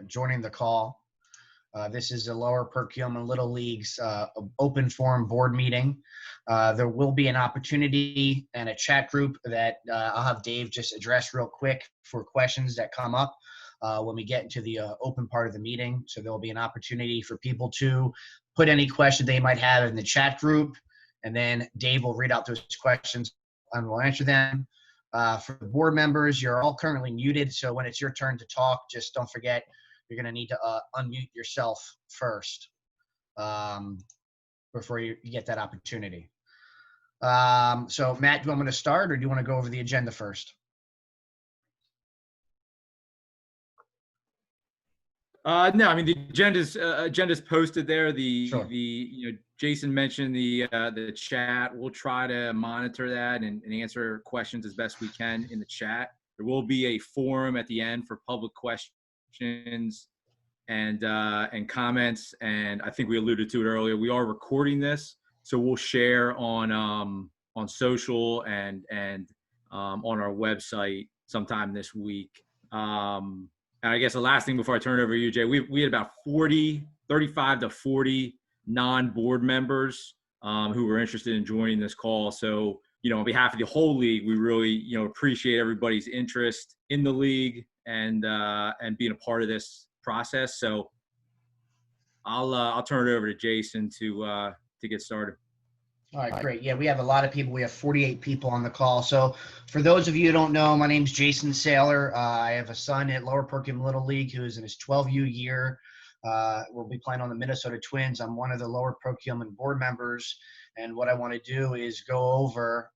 joining the call. This is the Lower Perkiomen Little League's open forum board meeting. There will be an opportunity and a chat group that I'll have Dave just address real quick for questions that come up when we get into the open part of the meeting. So there will be an opportunity for people to put any question they might have in the chat group, and then Dave will read out those questions and we'll answer them. For the board members, you're all currently muted, so when it's your turn to talk, just don't forget you're going to need to unmute yourself first before you get that opportunity. So, Matt, do you want me to start, or do you want to go over the agenda first? No, I mean the agenda's posted there. Sure. Jason mentioned the chat. We'll try to monitor that and answer questions as best we can in the chat. There will be a forum at the end for public questions and comments. And I think we alluded to it earlier. We are recording this, so we'll share on social and on our website sometime this week. And I guess the last thing before I turn it over to you, Jay, we had about 35 to 40 non-board members who were interested in joining this call. So, on behalf of the whole league, we really, appreciate everybody's interest in the league and being a part of this process. So I'll turn it over to Jason to get started. All right, great. Yeah, we have a lot of people. We have 48 people on the call. So for those of you who don't know, my name's Jason Saylor. I have a son at Lower Perkiomen Little League who is in his 12U year. We'll be playing on the Minnesota Twins. I'm one of the Lower Perkiomen board members. And what I want to do is go over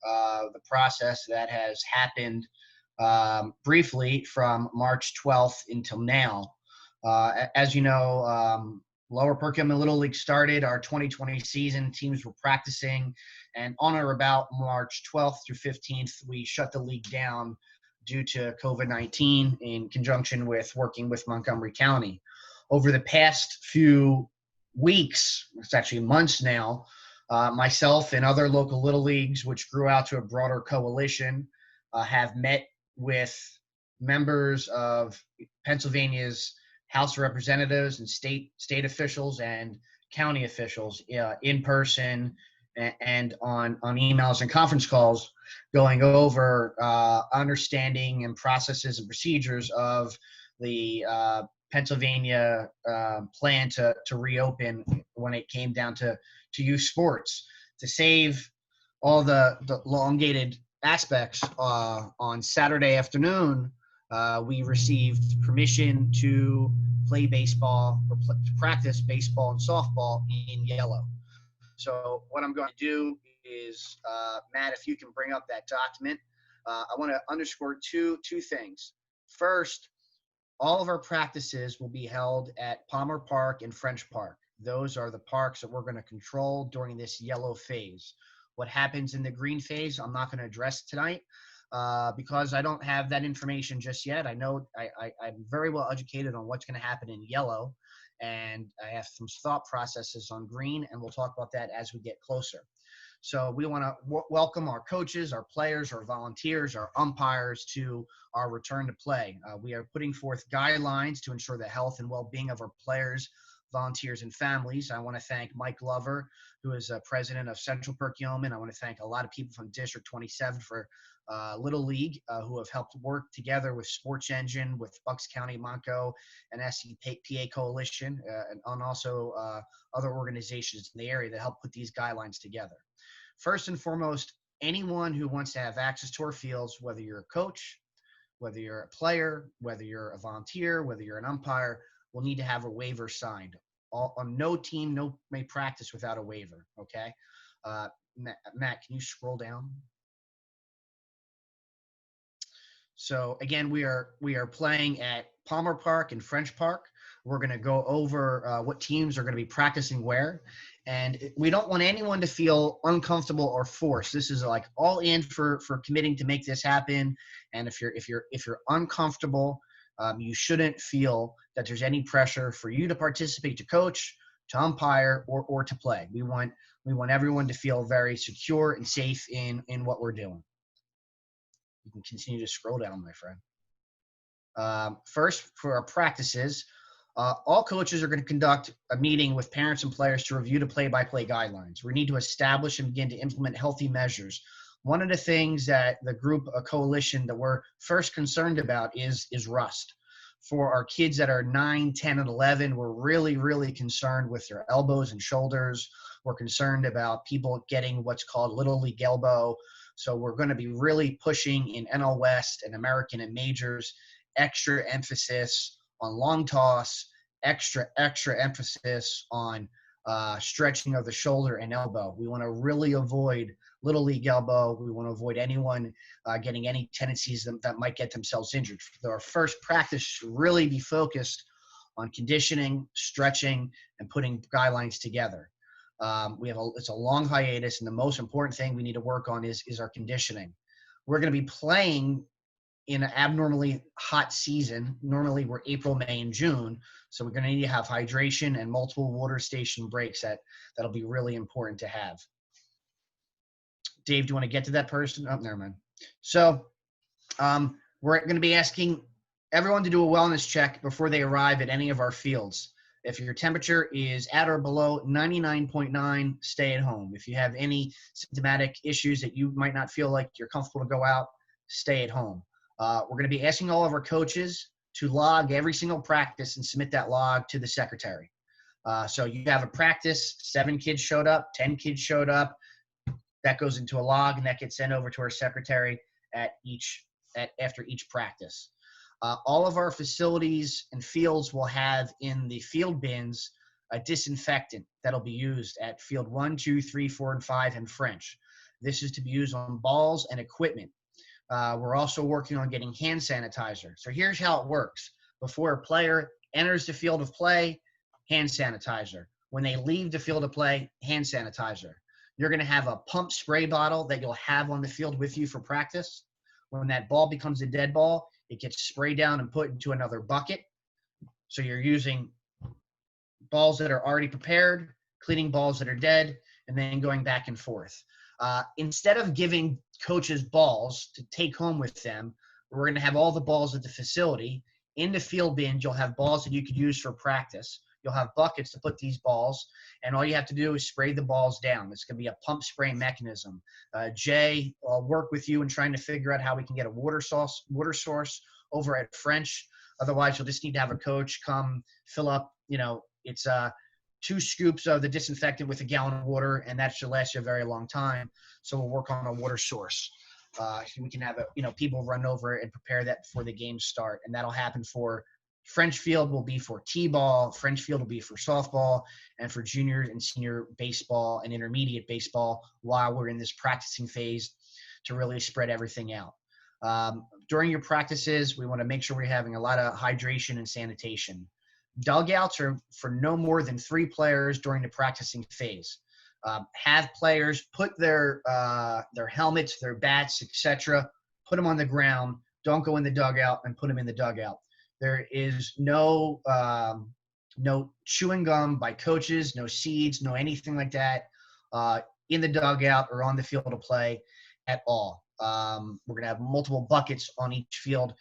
the process that has happened briefly from March 12th until now. As you know, Lower Perkiomen Little League started our 2020 season. Teams were practicing, and on or about March 12th through 15th, we shut the league down due to COVID-19 in conjunction with working with Montgomery County. Over the past few weeks, it's actually months now, myself and other local Little Leagues, which grew out to a broader coalition, have met with members of Pennsylvania's House of Representatives and state officials and county officials in person and on emails and conference calls, going over understanding and processes and procedures of the Pennsylvania plan to reopen when it came down to youth sports. To save all the elongated aspects, on Saturday afternoon, we received permission to play baseball or to practice baseball and softball in yellow. So what I'm going to do is, Matt, if you can bring up that document, I want to underscore two things. First, all of our practices will be held at Palmer Park and French Park. Those are the parks that we're going to control during this yellow phase. What happens in the green phase, I'm not going to address tonight. Because I don't have that information just yet. I know I'm very well educated on what's going to happen in yellow, and I have some thought processes on green, and we'll talk about that as we get closer. So we want to welcome our coaches, our players, our volunteers, our umpires to our return to play. We are putting forth guidelines to ensure the health and well-being of our players, volunteers, and families. I want to thank Mike Glover, who is president of Central Perkiomen. I want to thank a lot of people from District 27 for Little League who have helped work together with Sports Engine, with Bucks County, Monco, and SCPA Coalition, and also other organizations in the area that help put these guidelines together. First and foremost, anyone who wants to have access to our fields, whether you're a coach, whether you're a player, whether you're a volunteer, whether you're an umpire, will need to have a waiver signed. No team may practice without a waiver, okay? Matt, can you scroll down? So again, we are playing at Palmer Park and French Park. We're going to go over what teams are going to be practicing where, and we don't want anyone to feel uncomfortable or forced. This is like all in for committing to make this happen. And if you're uncomfortable, you shouldn't feel that there's any pressure for you to participate, to coach, to umpire, or to play. We want everyone to feel very secure and safe in what we're doing. You can continue to scroll down, my friend. First, for our practices, all coaches are going to conduct a meeting with parents and players to review the play-by-play guidelines. We need to establish and begin to implement healthy measures. One of the things that the group, a coalition, that we're first concerned about is rust. For our kids that are 9, 10, and 11, we're really, really concerned with their elbows and shoulders. We're concerned about people getting what's called Little League elbow. So we're going to be really pushing in NL West and American and majors, extra emphasis on long toss, extra emphasis on stretching of the shoulder and elbow. We want to really avoid Little League elbow. We want to avoid anyone getting any tendencies that might get themselves injured. Our first practice should really be focused on conditioning, stretching, and putting guidelines together. It's a long hiatus, and the most important thing we need to work on is our conditioning. We're going to be playing in an abnormally hot season. Normally we're April, May, and June. So we're going to need to have hydration and multiple water station breaks that'll be really important to have. Dave, do you want to get to that person? Oh, never mind. So we're going to be asking everyone to do a wellness check before they arrive at any of our fields. If your temperature is at or below 99.9, stay at home. If you have any symptomatic issues that you might not feel like you're comfortable to go out, stay at home. We're going to be asking all of our coaches to log every single practice and submit that log to the secretary. So you have a practice, 7 kids showed up, 10 kids showed up. That goes into a log, and that gets sent over to our secretary after each practice. All of our facilities and fields will have in the field bins a disinfectant that'll be used at field 1, 2, 3, 4, and 5 and French. This is to be used on balls and equipment. We're also working on getting hand sanitizer. So here's how it works. Before a player enters the field of play, hand sanitizer. When they leave the field of play, hand sanitizer. You're going to have a pump spray bottle that you'll have on the field with you for practice. When that ball becomes a dead ball, it gets sprayed down and put into another bucket. So you're using balls that are already prepared, cleaning balls that are dead, and then going back and forth. Instead of giving coaches balls to take home with them, we're going to have all the balls at the facility. In the field bins, you'll have balls that you could use for practice. You'll have buckets to put these balls, and all you have to do is spray the balls down. It's going to be a pump spray mechanism. Jay, I'll work with you in trying to figure out how we can get a water source over at French. Otherwise, you'll just need to have a coach come fill up. It's 2 scoops of the disinfectant with a gallon of water, and that should last you a very long time. So we'll work on a water source. We can have people run over and prepare that before the games start, and that'll happen for French field will be for T-ball, French field will be for softball, and for junior and senior baseball and intermediate baseball while we're in this practicing phase to really spread everything out. During your practices, we want to make sure we're having a lot of hydration and sanitation. Dugouts are for no more than 3 players during the practicing phase. Have players put their helmets, their bats, etc., put them on the ground. Don't go in the dugout and put them in the dugout. There is no chewing gum by coaches, no seeds, no anything like that in the dugout or on the field of play at all. We're going to have multiple buckets on each field.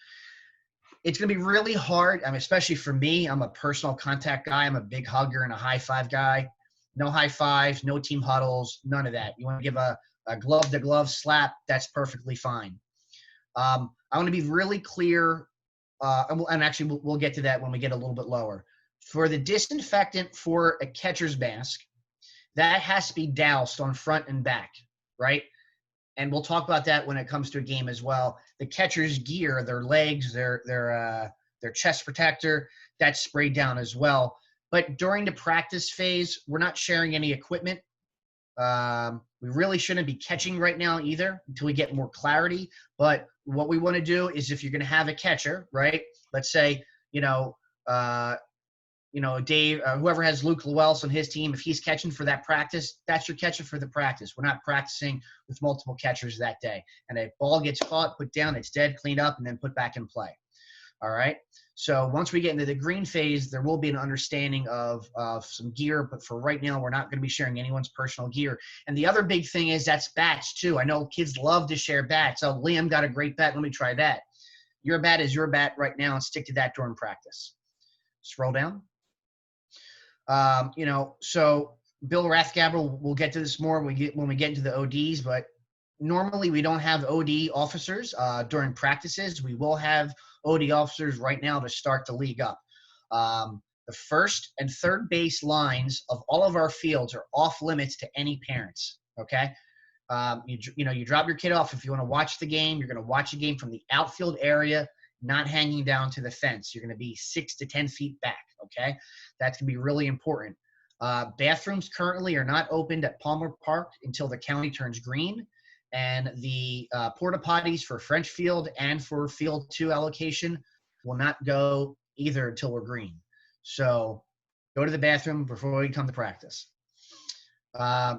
It's going to be really hard, especially for me. I'm a personal contact guy. I'm a big hugger and a high five guy. No high fives, no team huddles, none of that. You want to give a glove-to-glove slap, that's perfectly fine. I want to be really clear. And actually, we'll get to that when we get a little bit lower. For the disinfectant for a catcher's mask, that has to be doused on front and back, right? And we'll talk about that when it comes to a game as well. The catcher's gear, their legs, their chest protector, that's sprayed down as well. But during the practice phase, we're not sharing any equipment. We really shouldn't be catching right now either until we get more clarity. But what we want to do is if you're going to have a catcher, right? Let's say, Dave, whoever has Luke Lewells on his team, if he's catching for that practice, that's your catcher for the practice. We're not practicing with multiple catchers that day. And a ball gets caught, put down, it's dead, cleaned up, and then put back in play. All right. So once we get into the green phase, there will be an understanding of some gear, but for right now, we're not going to be sharing anyone's personal gear. And the other big thing is that's bats too. I know kids love to share bats. Oh, Liam got a great bat. Let me try that. Your bat is your bat right now, and stick to that during practice. Scroll down. So Bill Rathgabel, we'll get to this more when we get into the ODs, but normally we don't have OD officers during practices. We will have OD officers right now to start the league up. The first and third base lines of all of our fields are off limits to any parents. Okay. You drop your kid off. If you want to watch the game, you're going to watch the game from the outfield area, not hanging down to the fence. You're going to be 6 to 10 feet back. Okay. That's going to be really important. Bathrooms currently are not opened at Palmer Park until the county turns green. And the porta potties for French Field and for Field 2 allocation will not go either until we're green. So go to the bathroom before you come to practice.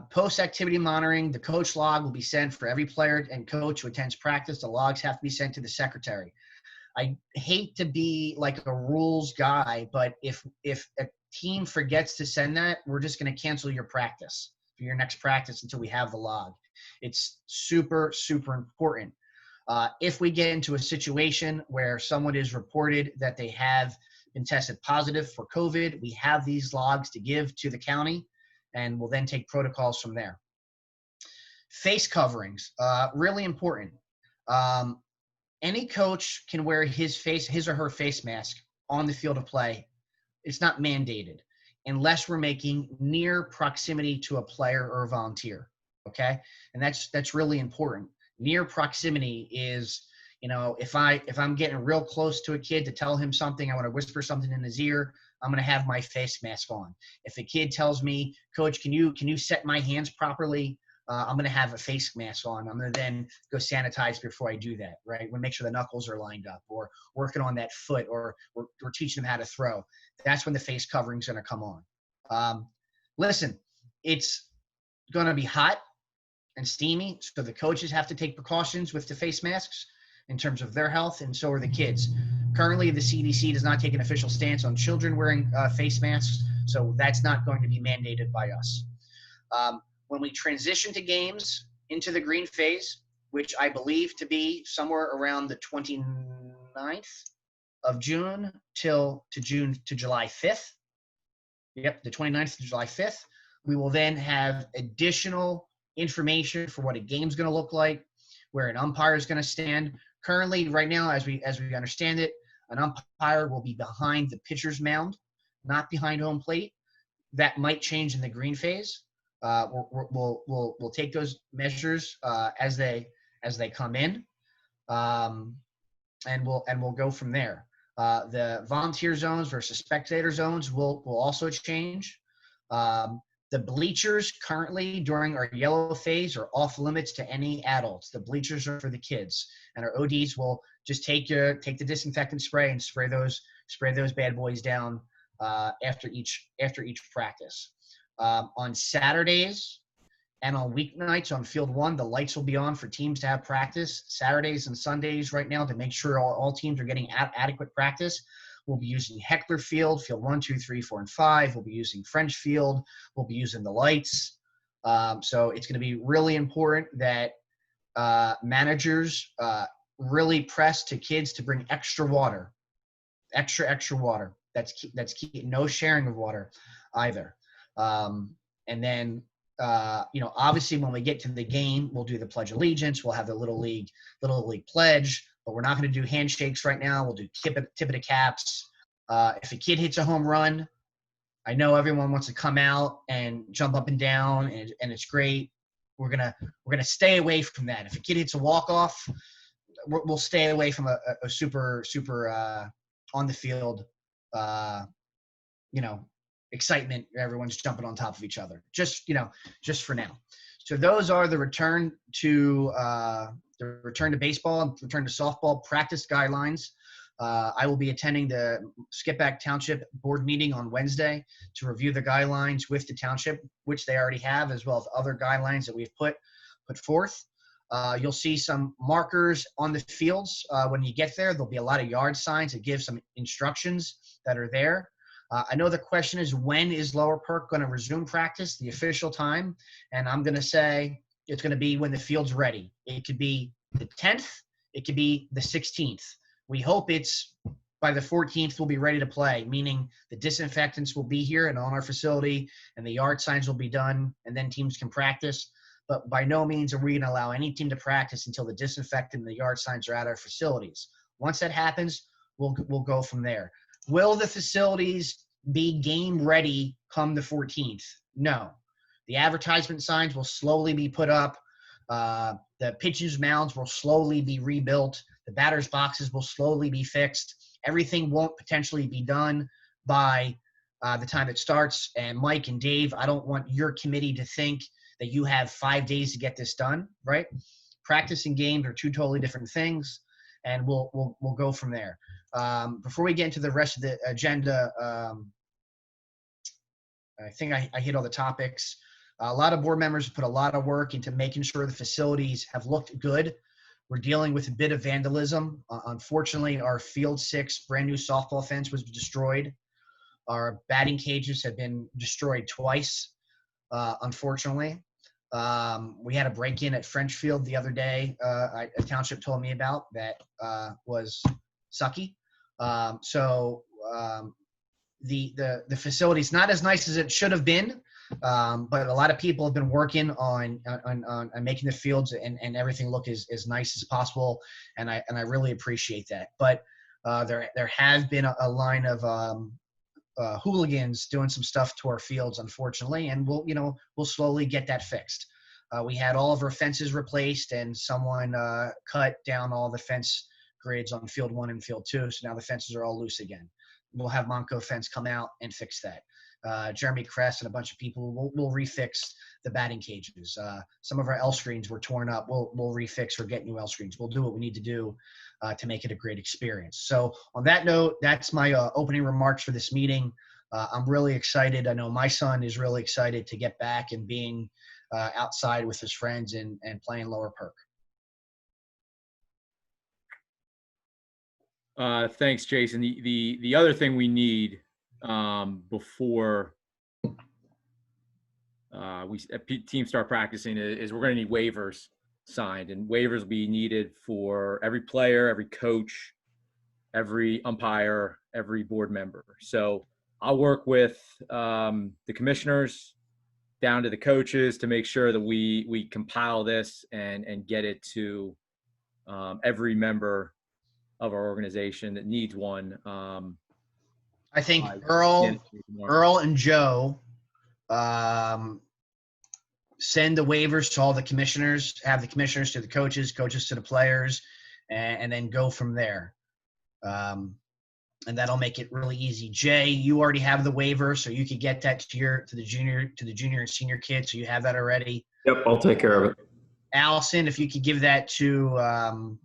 Post-activity monitoring, the coach log will be sent for every player and coach who attends practice. The logs have to be sent to the secretary. I hate to be like a rules guy, but if a team forgets to send that, we're just going to cancel your practice for your next practice until we have the log. It's super, super important. If we get into a situation where someone is reported that they have been tested positive for COVID, we have these logs to give to the county, and we'll then take protocols from there. Face coverings, really important. Any coach can wear his or her face mask on the field of play. It's not mandated unless we're making near proximity to a player or a volunteer. Okay. And that's really important. Near proximity is, if I'm getting real close to a kid to tell him something, I want to whisper something in his ear, I'm going to have my face mask on. If a kid tells me, Coach, can you set my hands properly? I'm going to have a face mask on. I'm going to then go sanitize before I do that, right? We'll make sure the knuckles are lined up, or working on that foot, or we're teaching them how to throw. That's when the face covering is going to come on. Listen, it's going to be hot and steamy, so the coaches have to take precautions with the face masks in terms of their health, and so are the kids. Currently, the CDC does not take an official stance on children wearing face masks, so that's not going to be mandated by us. When we transition to games into the green phase, which I believe to be somewhere around the 29th of June to July 5th. Yep, the 29th to July 5th. We will then have additional information for what a game's going to look like, where an umpire is going to stand. Currently, right now, as we understand it, an umpire will be behind the pitcher's mound, not behind home plate. That might change in the green phase. We'll take those measures as they come in, and we'll go from there. The volunteer zones versus spectator zones will also change. The bleachers currently during our yellow phase are off limits to any adults. The bleachers are for the kids, and our ODs will just take the disinfectant spray and spray those bad boys down after each practice. On Saturdays and on weeknights on Field 1, the lights will be on for teams to have practice. Saturdays and Sundays right now, to make sure all teams are getting adequate practice, we'll be using Heckler Field, Field 1, 2, 3, 4, and 5. We'll be using French Field. We'll be using the lights. So it's going to be really important that managers really press to kids to bring extra water, extra water. That's key. No sharing of water either. And then, obviously when we get to the game, we'll do the Pledge of Allegiance. We'll have the Little League pledge, but we're not going to do handshakes right now. We'll do tip of the caps. If a kid hits a home run, I know everyone wants to come out and jump up and down, and it's great. We're gonna stay away from that. If a kid hits a walk-off, we'll stay away from a super on the field, excitement. Everyone's jumping on top of each other. Just for now. So those are the return to baseball and return to softball practice guidelines. I will be attending the Skipback Township board meeting on Wednesday to review the guidelines with the township, which they already have, as well as other guidelines that we've put forth. You'll see some markers on the fields. When you get there, there'll be a lot of yard signs that give some instructions that are there. I know the question is, when is Lower Perk going to resume practice, the official time? And I'm going to say it's going to be when the field's ready. It could be the 10th. It could be the 16th. We hope it's by the 14th we'll be ready to play, meaning the disinfectants will be here and on our facility, and the yard signs will be done, and then teams can practice. But by no means are we going to allow any team to practice until the disinfectant and the yard signs are at our facilities. Once that happens, we'll go from there. Will the facilities be game ready come the 14th? No. The advertisement signs will slowly be put up. The pitchers' mounds will slowly be rebuilt. The batters' boxes will slowly be fixed. Everything won't potentially be done by the time it starts. And Mike and Dave, I don't want your committee to think that you have 5 days to get this done, right? Practice and games are two totally different things, and we'll go from there. Before we get into the rest of the agenda, I think I hit all the topics. A lot of board members put a lot of work into making sure the facilities have looked good. We're dealing with a bit of vandalism. Unfortunately, our Field 6 brand new softball fence was destroyed. Our batting cages have been destroyed twice, unfortunately. We had a break-in at French Field the other day. A township told me about that was sucky. The facility's not as nice as it should have been, but a lot of people have been working on making the fields and everything look as nice as possible, and I really appreciate that. But there has been a line of hooligans doing some stuff to our fields, unfortunately, and we'll slowly get that fixed. We had all of our fences replaced, and someone cut down all the fence grids on Field 1 and Field 2, so now the fences are all loose again. We'll have Monco Fence come out and fix that. Jeremy Kress and a bunch of people will refix the batting cages. Some of our L screens were torn up. We'll refix or get new L screens. We'll do what we need to do to make it a great experience. So on that note, that's my opening remarks for this meeting. I'm really excited. I know my son is really excited to get back and being outside with his friends and playing Lower Perk. Thanks, Jason. The other thing we need before teams start practicing is we're going to need waivers signed, and waivers will be needed for every player, every coach, every umpire, every board member. So I'll work with the commissioners down to the coaches to make sure that we compile this and get it to every member of our organization that needs one. I think Earl and Joe send the waivers to all the commissioners, have the commissioners to the coaches to the players, and then go from there. And that'll make it really easy. Jay, you already have the waiver, so you could get that to the junior and senior kids, so you have that already. Yep, I'll take care of it. Allison, if you could give that to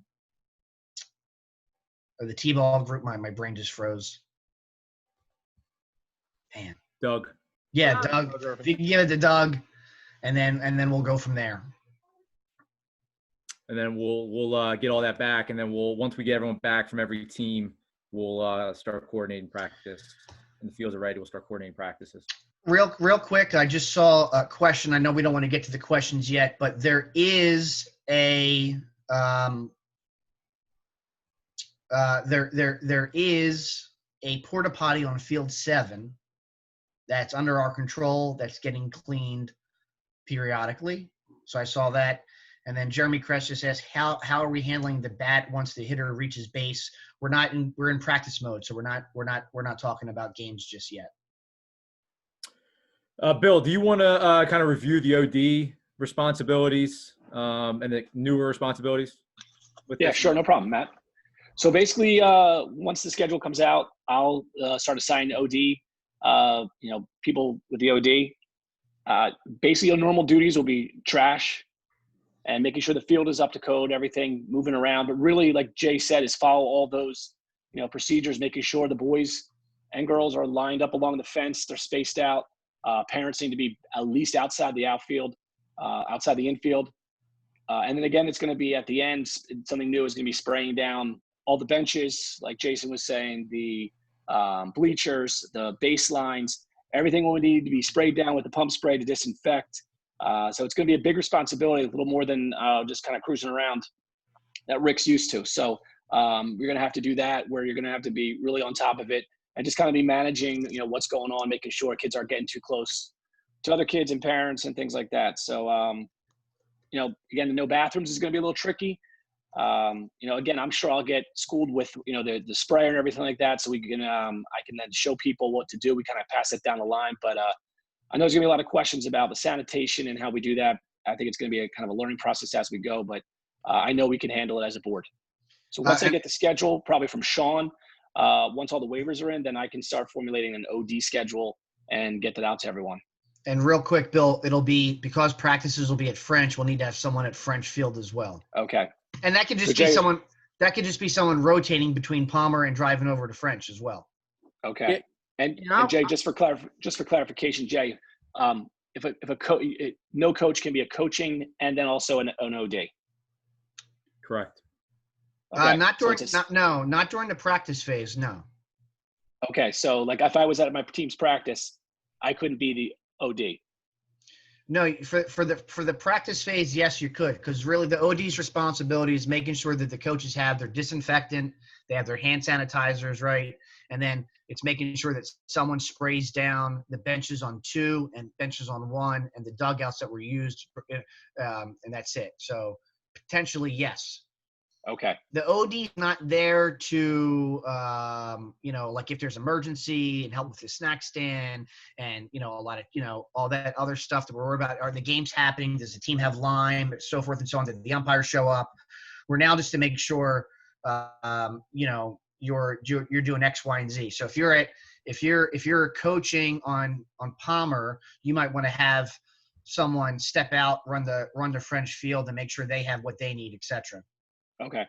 the T-ball group. My brain just froze. Man. Doug. Yeah, Doug. If you can give it to Doug, and then we'll go from there. And then we'll get all that back, and then once we get everyone back from every team, we'll start coordinating practice. And the fields are ready, we'll start coordinating practices. Real quick, I just saw a question. I know we don't want to get to the questions yet, but there is a there is a porta potty on Field 7 that's under our control, that's getting cleaned periodically. So I saw that. And then Jeremy Kress just asked, how are we handling the bat once the hitter reaches base? We're in practice mode, so we're not talking about games just yet. Bill, do you want to kind of review the OD responsibilities and the newer responsibilities? Yeah, sure, no problem, Matt. So basically, once the schedule comes out, I'll start assigning OD. People with the OD. Basically, normal duties will be trash and making sure the field is up to code, everything moving around. But really, like Jay said, is follow all those procedures, making sure the boys and girls are lined up along the fence, they're spaced out. Parents need to be at least outside the outfield, outside the infield. And then again, it's going to be at the end, something new is going to be spraying down all the benches, like Jason was saying, the bleachers, the baselines, everything will need to be sprayed down with the pump spray to disinfect. So it's going to be a big responsibility, a little more than just kind of cruising around that Rick's used to. So You're going to have to do that where you're going to have to be really on top of it and just kind of be managing, what's going on, making sure kids aren't getting too close to other kids and parents and things like that. So, again, the no bathrooms is going to be a little tricky. Again, I'm sure I'll get schooled with, the sprayer and everything like that. So we can, I can then show people what to do. We kind of pass it down the line, but, I know there's gonna be a lot of questions about the sanitation and how we do that. I think it's gonna be a kind of a learning process as we go, but I know we can handle it as a board. So once I get the schedule, probably from Sean, once all the waivers are in, then I can start formulating an OD schedule and get that out to everyone. And real quick, Bill, it'll be because practices will be at French. We'll need to have someone at French Field as well. Okay. And that could just be someone. That could just be someone rotating between Palmer and driving over to French as well. Okay. Yeah. And Jay, just for clarification, Jay, if no coach can be a coaching and then also an OD. Correct. Okay. Not during the practice phase. No. Okay, so like if I was at my team's practice, I couldn't be the OD. No, for the practice phase, yes, you could, because really the OD's responsibility is making sure that the coaches have their disinfectant, they have their hand sanitizers, right, and then it's making sure that someone sprays down the benches on 2 and benches on 1 and the dugouts that were used, and that's it. So potentially, yes. Okay. The OD is not there to, like if there's emergency and help with the snack stand and, a lot of, all that other stuff that we're worried about. Are the games happening? Does the team have line? So forth and so on. Did the umpires show up? We're now just to make sure, you're doing X, Y, and Z. So if you're coaching on Palmer, you might want to have someone step out, run the French Field and make sure they have what they need, etc. Okay.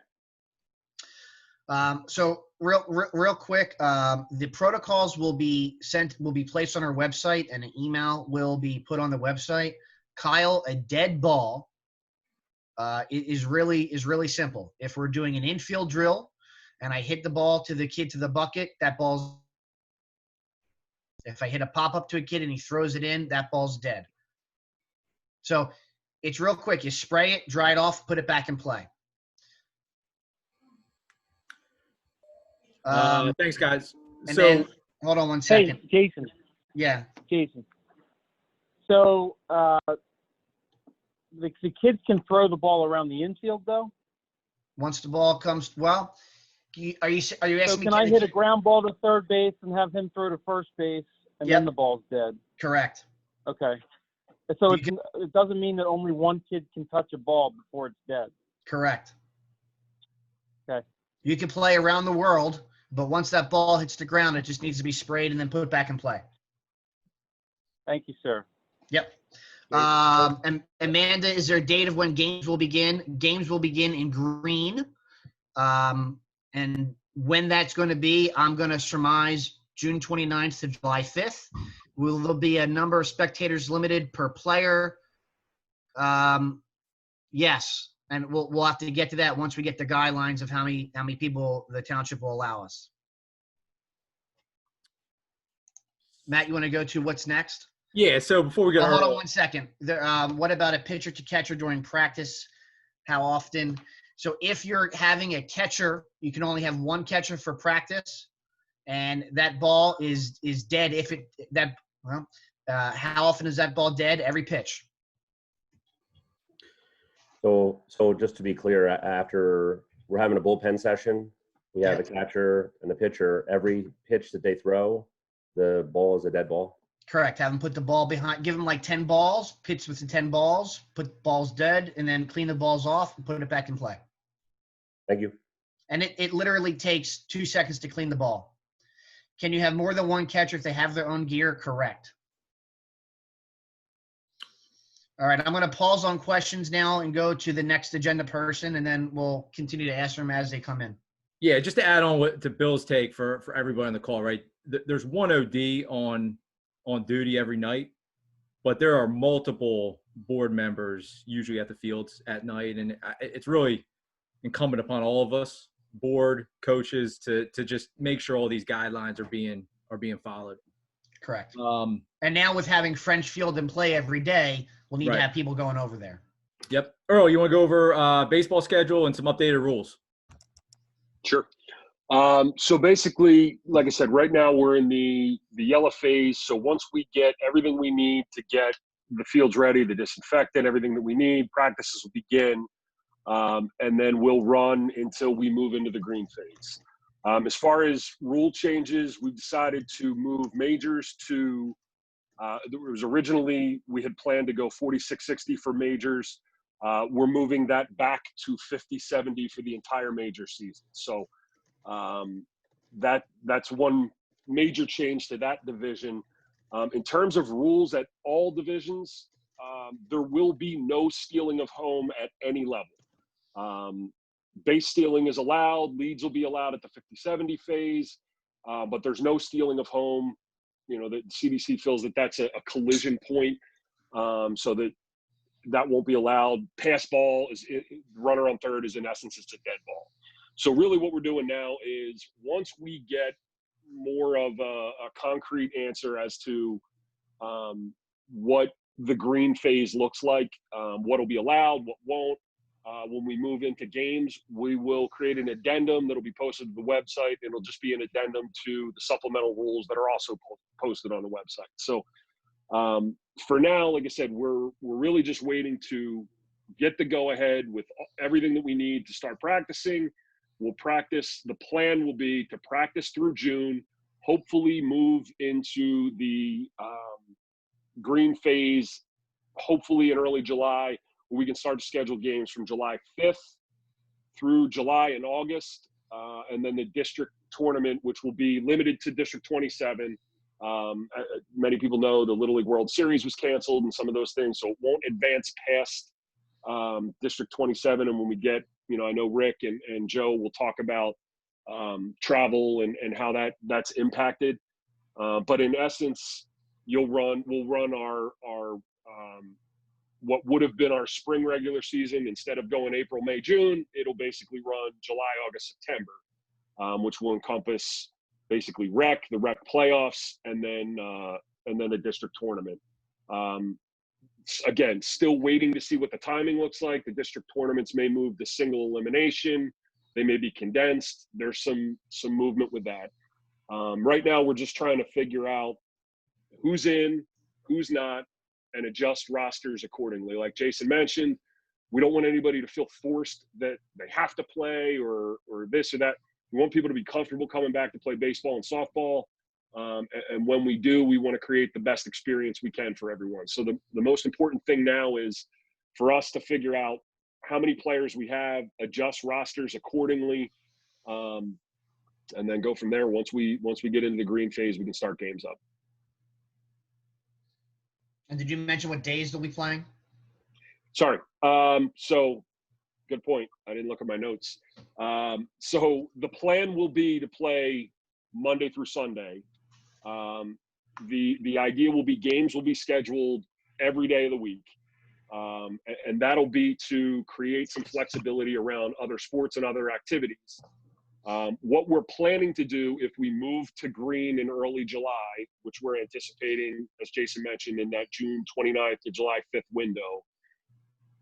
So real quick, the protocols will be placed on our website and an email will be put on the website. Kyle, a dead ball is really simple. If we're doing an infield drill and I hit the ball to the kid to the bucket, that ball's – if I hit a pop-up to a kid and he throws it in, that ball's dead. So it's real quick. You spray it, dry it off, put it back in play. Thanks, guys. So then, hold on one second. Hey, Jason. Yeah. Jason. So the kids can throw the ball around the infield, though? Once the ball comes – well, are you asking me? So can I hit a ground ball to third base and have him throw to first base and then the ball's dead? Correct. Okay. So it doesn't mean that only one kid can touch a ball before it's dead? Correct. Okay. You can play around the world, but once that ball hits the ground, it just needs to be sprayed and then put back in play. Thank you, sir. Yep. And Amanda, is there a date of when games will begin? Games will begin in green. And when that's going to be, I'm going to surmise June 29th to July 5th. Will there be a number of spectators limited per player? Yes. And we'll have to get to that once we get the guidelines of how many people the township will allow us. Matt, you want to go to what's next? Yeah. So before we go, hold on one second. What about a pitcher to catcher during practice? How often? So if you're having a catcher, you can only have one catcher for practice, and that ball is dead. How often is that ball dead? Every pitch. So just to be clear, after we're having a bullpen session, we have a catcher and a pitcher. Every pitch that they throw, the ball is a dead ball. Correct. Have them put the ball behind. Give them like 10 balls. Pitch with the 10 balls. Put balls dead, and then clean the balls off and put it back in play. Thank you. And it literally takes 2 seconds to clean the ball. Can you have more than one catcher if they have their own gear? Correct. All right, I'm going to pause on questions now and go to the next agenda person, and then we'll continue to answer them as they come in. Yeah, just to add on to Bill's take for everybody on the call, right? There's one OD on duty every night, but there are multiple board members usually at the fields at night, and it's really incumbent upon all of us, board, coaches, to just make sure all these guidelines are being followed. Correct. And now with having French Field in play every day, we'll need to have people going over there. Yep. Earl, you want to go over baseball schedule and some updated rules? Sure. So basically, like I said, right now we're in the yellow phase. So once we get everything we need to get the fields ready, the disinfectant, everything that we need, practices will begin. And then we'll run until we move into the green phase. As far as rule changes, we've decided to move majors to, it was originally, we had planned to go 46-60 for majors. We're moving that back to 50-70 for the entire major season. So that's one major change to that division. In terms of rules at all divisions, there will be no stealing of home at any level. Base stealing is allowed. Leads will be allowed at the 50-70 phase, but there's no stealing of home. You know, the CDC feels that that's a collision point, so that won't be allowed. Pass ball is runner on third is in essence it's a dead ball. So really, what we're doing now is once we get more of a concrete answer as to what the green phase looks like, what will be allowed, what won't. When we move into games, we will create an addendum that'll be posted to the website. It'll just be an addendum to the supplemental rules that are also posted on the website. So for now, like I said, we're really just waiting to get the go ahead with everything that we need to start practicing. We'll practice. The plan will be to practice through June, hopefully move into the green phase, hopefully in early July, where we can start to schedule games from July 5th through July and August, and then the district tournament, which will be limited to District 27. Many people know the Little League World Series was canceled and some of those things, so it won't advance past District 27. And when we get, you know, I know Rick and Joe will talk about travel and how that's impacted. But in essence, we'll run our what would have been our spring regular season. Instead of going April, May, June, it'll basically run July, August, September, which will encompass basically the rec playoffs, and then the district tournament. Again, still waiting to see what the timing looks like. The district tournaments may move to single elimination. They may be condensed. There's some movement with that. Right now, we're just trying to figure out who's in, who's not, and adjust rosters accordingly. Like Jason mentioned, we don't want anybody to feel forced that they have to play or this or that. We want people to be comfortable coming back to play baseball and softball. And when we do, we want to create the best experience we can for everyone. So the most important thing now is for us to figure out how many players we have, adjust rosters accordingly, and then go from there. Once we get into the green phase, we can start games up. And did you mention what days they'll be playing? Sorry. So good point. I didn't look at my notes. So the plan will be to play Monday through Sunday. The idea will be games will be scheduled every day of the week. And that'll be to create some flexibility around other sports and other activities. What we're planning to do if we move to green in early July, which we're anticipating, as Jason mentioned, in that June 29th to July 5th window,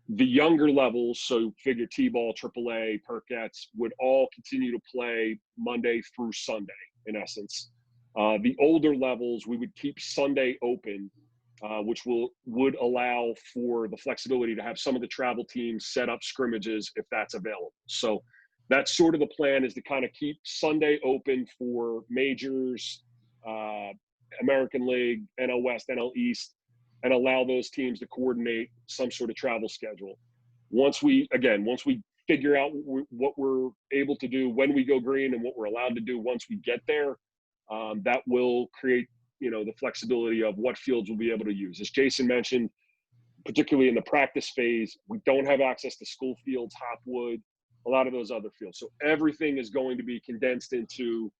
the younger levels, so figure T-ball, AAA, Perkettes, would all continue to play Monday through Sunday, in essence. The older levels, we would keep Sunday open, which would allow for the flexibility to have some of the travel teams set up scrimmages if that's available. So that's sort of the plan, is to kind of keep Sunday open for majors, American League, NL West, NL East, and allow those teams to coordinate some sort of travel schedule. Once we figure out what we're able to do when we go green and what we're allowed to do once we get there, that will create, you know, the flexibility of what fields we'll be able to use. As Jason mentioned, particularly in the practice phase, we don't have access to school fields, Hopwood, a lot of those other fields. So everything is going to be condensed into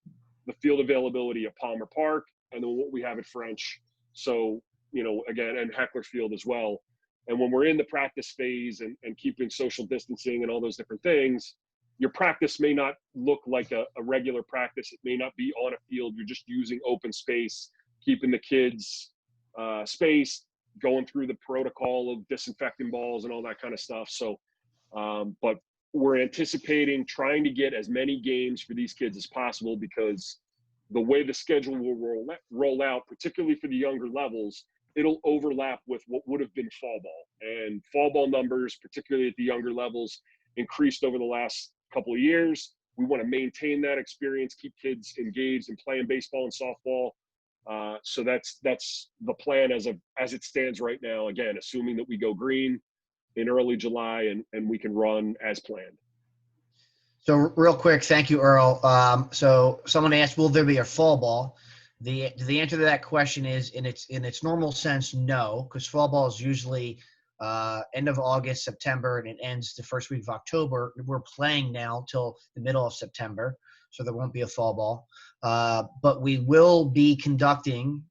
the field availability at Palmer Park and then what we have at French. So, you know, again, and Heckler Field as well. And when we're in the practice phase and keeping social distancing and all those different things, your practice may not look like a regular practice. It may not be on a field. You're just using open space, keeping the kids spaced, going through the protocol of disinfecting balls and all that kind of stuff. So, but we're anticipating trying to get as many games for these kids as possible, because the way the schedule will roll out, particularly for the younger levels, it'll overlap with what would have been fall ball. And fall ball numbers, particularly at the younger levels, increased over the last couple of years. We want to maintain that experience, keep kids engaged in playing baseball and softball. So that's the plan as it stands right now. Again, assuming that we go green in early July and we can run as planned. So real quick, thank you, Earl. So someone asked, will there be a fall ball? The answer to that question is, in its normal sense, no, because fall ball is usually end of August, September, and it ends the first week of October. We're playing now till the middle of September, so there won't be a fall ball. But we will be conducting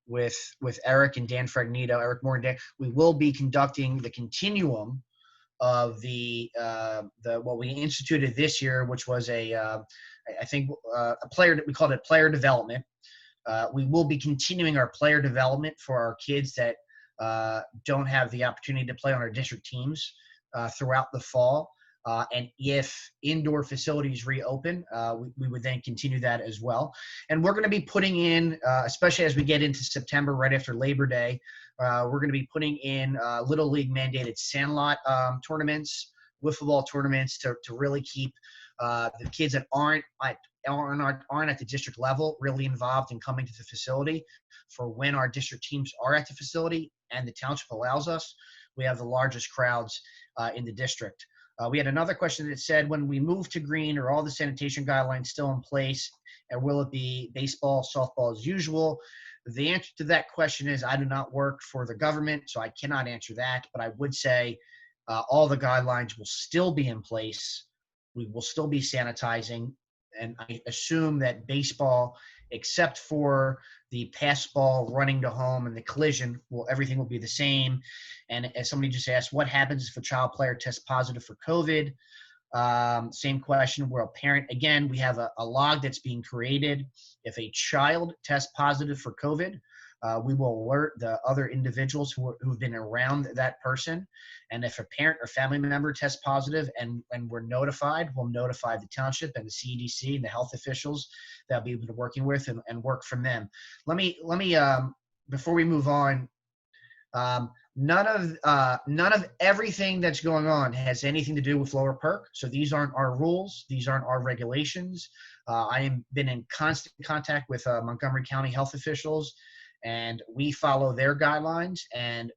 with Eric and Dan Fragnito, Eric Moore and Dan, we will be conducting the continuum of the what we instituted this year, which was a player, we called it player development. We will be continuing our player development for our kids that don't have the opportunity to play on our district teams throughout the fall. And if indoor facilities reopen, we would then continue that as well. And we're going to be putting in, especially as we get into September, right after Labor Day, we're going to be putting in Little League mandated sandlot tournaments, wiffle ball tournaments to really keep the kids that aren't at the district level really involved in coming to the facility for when our district teams are at the facility and the township allows us. We have the largest crowds in the district. We had another question that said, when we move to green, are all the sanitation guidelines still in place, and will it be baseball, softball as usual? The answer to that question is, I do not work for the government, so I cannot answer that, but I would say all the guidelines will still be in place. We will still be sanitizing, and I assume that baseball, except for the pass ball running to home and the collision, everything will be the same. And as somebody just asked, what happens if a child player tests positive for COVID? Same question. We're a parent. Again, we have a log that's being created. If a child tests positive for COVID, we will alert the other individuals who've been around that person. And if a parent or family member tests positive and we're notified, we'll notify the township and the CDC and the health officials that we've been working with and work from them. Let me before we move on, none of everything that's going on has anything to do with Lower Perk. So these aren't our rules. These aren't our regulations. I have been in constant contact with Montgomery County health officials, and we follow their guidelines. And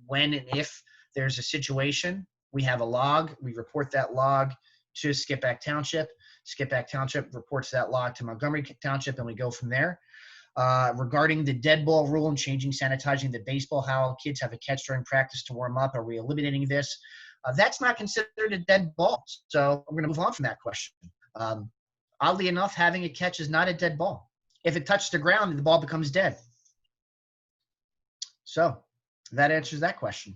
when and if there's a situation, we have a log. We report that log to Skippack Township. Skippack Township reports that log to Montgomery Township, and we go from there. Regarding the dead ball rule and changing sanitizing the baseball, how kids have a catch during practice to warm up, are we eliminating this? That's not considered a dead ball. So I'm going to move on from that question. Oddly enough, having a catch is not a dead ball. If it touches the ground, the ball becomes dead. So that answers that question.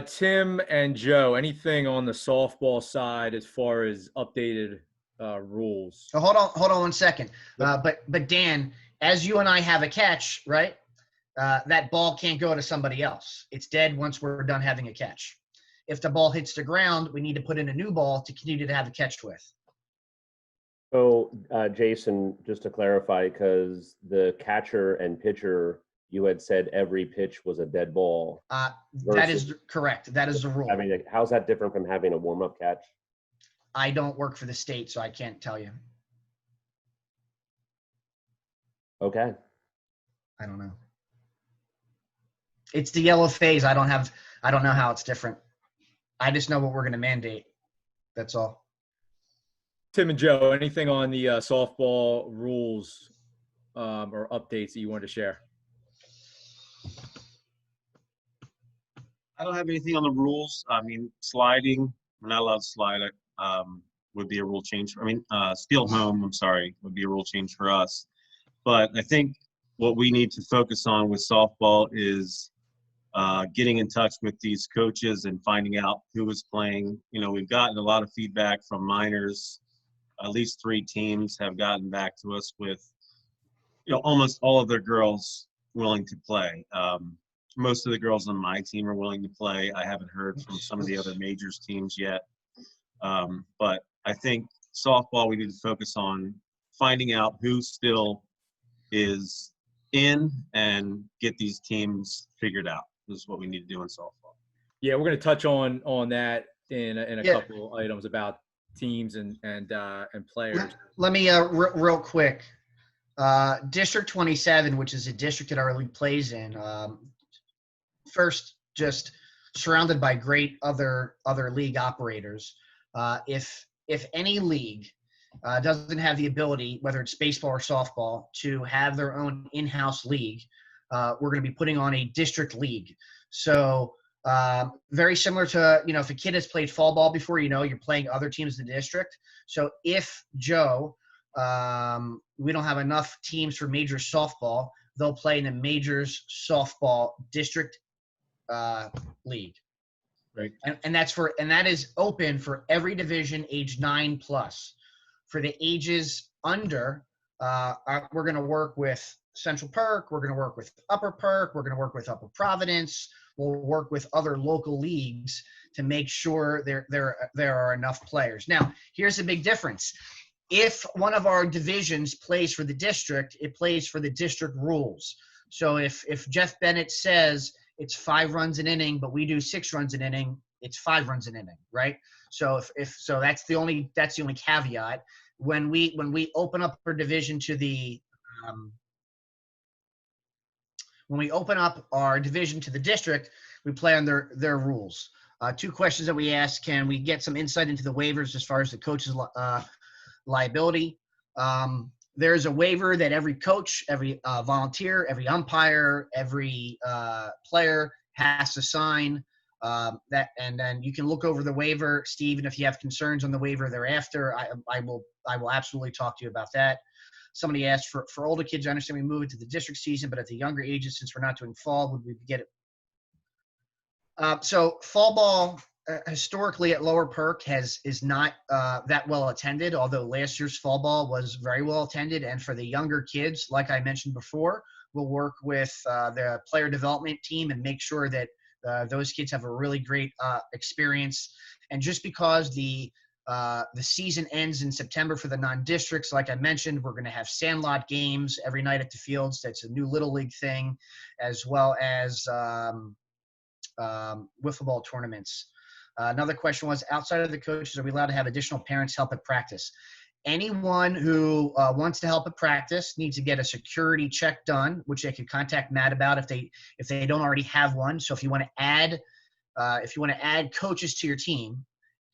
Tim and Joe, anything on the softball side as far as updated rules? Oh, hold on 1 second. But Dan, as you and I have a catch, right? That ball can't go to somebody else. It's dead once we're done having a catch. If the ball hits the ground, we need to put in a new ball to continue to have a catch with. So, Jason, just to clarify, because the catcher and pitcher, you had said every pitch was a dead ball. That is correct. That is the rule. I mean, how's that different from having a warm-up catch? I don't work for the state, so I can't tell you. Okay. I don't know. It's the yellow phase. I don't know how it's different. I just know what we're going to mandate. That's all. Tim and Joe, anything on the softball rules or updates that you wanted to share? I don't have anything on the rules. I mean, sliding, we're not allowed to slide. Would be a rule change. Steel home, would be a rule change for us. But I think what we need to focus on with softball is getting in touch with these coaches and finding out who is playing. You know, we've gotten a lot of feedback from minors. At least 3 teams have gotten back to us with, almost all of their girls willing to play. most of the girls on my team are willing to play. I haven't heard from some of the other majors teams yet. But I think softball, we need to focus on finding out who still is in and get these teams figured out. This is what we need to do in softball. Yeah, we're going to touch on that in a Yeah. couple items about teams and players. Let me real quick. District 27, which is a district that our league plays in. First, just surrounded by great other league operators. If any league doesn't have the ability, whether it's baseball or softball, to have their own in-house league, we're going to be putting on a district league. So very similar to, if a kid has played fall ball before, you're playing other teams in the district. So if Joe, we don't have enough teams for major softball, they'll play in the majors softball district league. Right. And that is open for every division age 9+. For the ages under, we're going to work with Central Perk. We're going to work with Upper Perk. We're going to work with Upper Providence. We'll work with other local leagues to make sure there are enough players. Now, here's the big difference. If one of our divisions plays for the district, it plays for the district rules. So if Jeff Bennett says it's 5 runs an inning, but we do 6 runs an inning, it's 5 runs an inning, right? So so that's the only caveat. When we open up our division to the district, we play on their rules. 2 questions that we ask: can we get some insight into the waivers as far as the coach's liability? There's a waiver that every coach, every volunteer, every umpire, every player has to sign. And then you can look over the waiver, Steve, and if you have concerns on the waiver thereafter, I will absolutely talk to you about that. Somebody asked for older kids. I understand we move it to the district season, but at the younger ages, since we're not doing fall, would we get it? So fall ball historically at Lower Perk is not that well attended, although last year's fall ball was very well attended. And for the younger kids, like I mentioned before, we'll work with the player development team and make sure that those kids have a really great experience. And just because the season ends in September for the non-districts, like I mentioned, we're going to have sandlot games every night at the fields. That's a new Little League thing, as well as wiffle ball tournaments. Another question was, outside of the coaches, are we allowed to have additional parents help at practice? Anyone who wants to help at practice needs to get a security check done, which they can contact Matt about if they don't already have one. So if you want to add coaches to your team,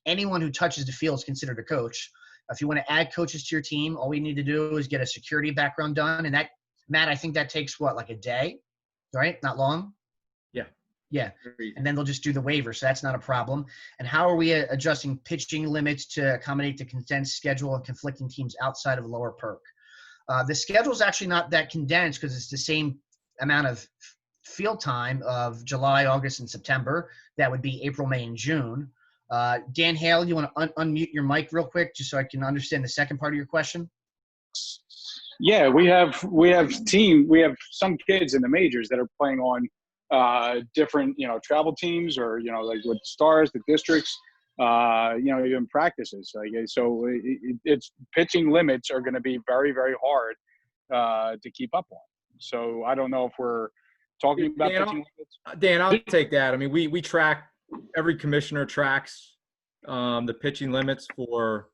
anyone who touches the field is considered a coach. If you want to add coaches to your team, all we need to do is get a security background done, and that, Matt, I think that takes like a day, right? Not long. Yeah, and then they'll just do the waiver, so that's not a problem. And how are we adjusting pitching limits to accommodate the condensed schedule of conflicting teams outside of Lower Perk? The schedule is actually not that condensed because it's the same amount of field time of July, August, and September. That would be April, May, and June. Dan Hale, you want to unmute your mic real quick just so I can understand the second part of your question? Yeah, we have some kids in the majors that are playing on different, travel teams or, like with the Stars, the districts, even practices. So it's pitching limits are going to be very, very hard to keep up on. So I don't know if we're talking about pitching limits. Dan, I'll take that. I mean, we track, every commissioner tracks the pitching limits for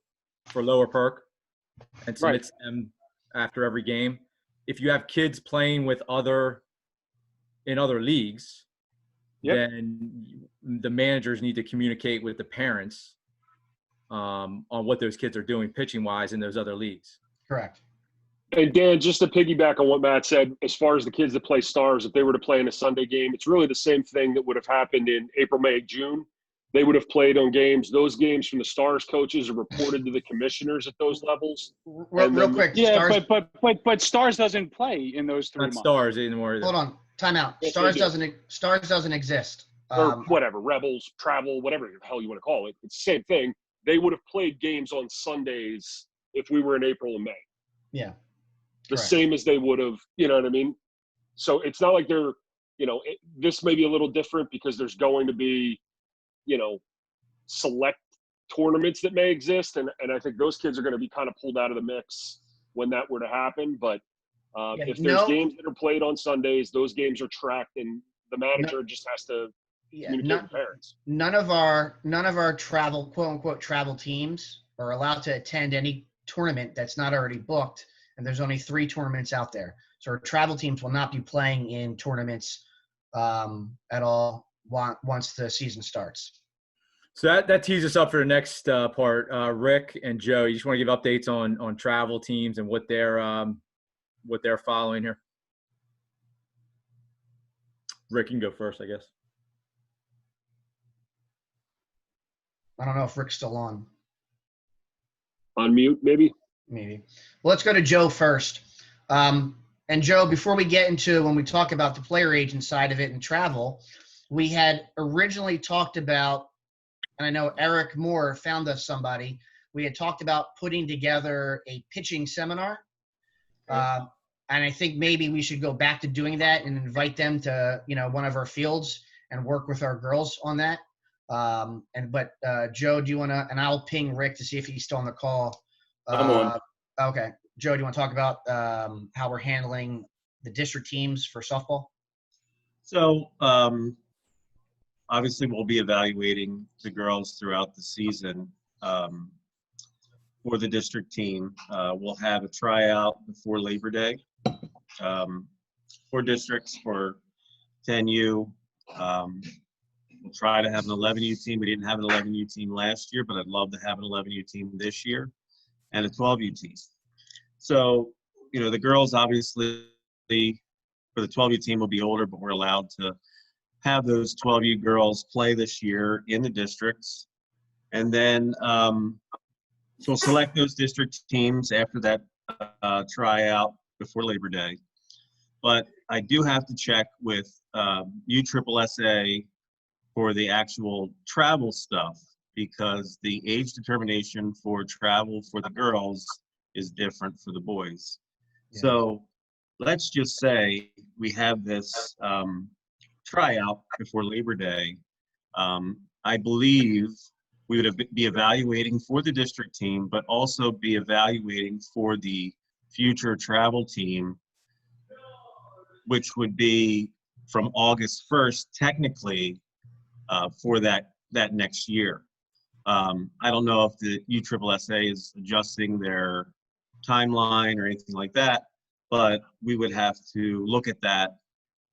Lower Perk and submits them after every game. If you have kids playing with in other leagues, then the managers need to communicate with the parents on what those kids are doing pitching wise in those other leagues. Correct. And Dan, just to piggyback on what Matt said, as far as the kids that play Stars, if they were to play in a Sunday game, it's really the same thing that would have happened in April, May, June. They would have played on games. Those games from the Stars coaches are reported to the commissioners at those levels. Real quick. Yeah, Stars, but Stars doesn't play in those 3 Not months. Stars anymore either. hold on. Time out. Yes, Stars they do. doesn't exist. Or whatever, Rebels, Travel, whatever the hell you want to call it. It's the same thing. They would have played games on Sundays if we were in April and May. Yeah. The Correct. same as they would have, you know what I mean? So it's not like they're this may be a little different because there's going to be, select tournaments that may exist. And I think those kids are going to be kind of pulled out of the mix when that were to happen. But if there's games that are played on Sundays, those games are tracked, and the manager just has to communicate with parents. None of our travel, quote unquote, travel teams are allowed to attend any tournament that's not already booked. And there's only 3 tournaments out there. So our travel teams will not be playing in tournaments at all once the season starts. So that tees us up for the next part. Rick and Joe, you just want to give updates on travel teams and what they're following here. Rick can go first, I guess. I don't know if Rick's still on. On mute, maybe? Maybe. Well, let's go to Joe first. And Joe, before we get into when we talk about the player agent side of it and travel, we had originally talked about, and I know Eric Moore found us somebody, we had talked about putting together a pitching seminar. And I think maybe we should go back to doing that and invite them to, one of our fields and work with our girls on that. But Joe, do you want to, and I'll ping Rick to see if he's still on the call. I'm on. Okay. Joe, do you want to talk about how we're handling the district teams for softball? So obviously we'll be evaluating the girls throughout the season for the district team. We'll have a tryout before Labor Day for districts for 10U. We'll try to have an 11U team. We didn't have an 11U team last year, but I'd love to have an 11U team this year and a 12U team. So, the girls obviously for the 12U team will be older, but we're allowed to have those 12U girls play this year in the districts. And then so we'll select those district teams after that tryout before Labor Day. But I do have to check with USSSA for the actual travel stuff, because the age determination for travel for the girls is different for the boys. Yeah. So let's just say we have this tryout before Labor Day. I believe we would be evaluating for the district team, but also be evaluating for the future travel team, which would be from August 1st, technically, for that next year. I don't know if the USSSA is adjusting their timeline or anything like that, but we would have to look at that.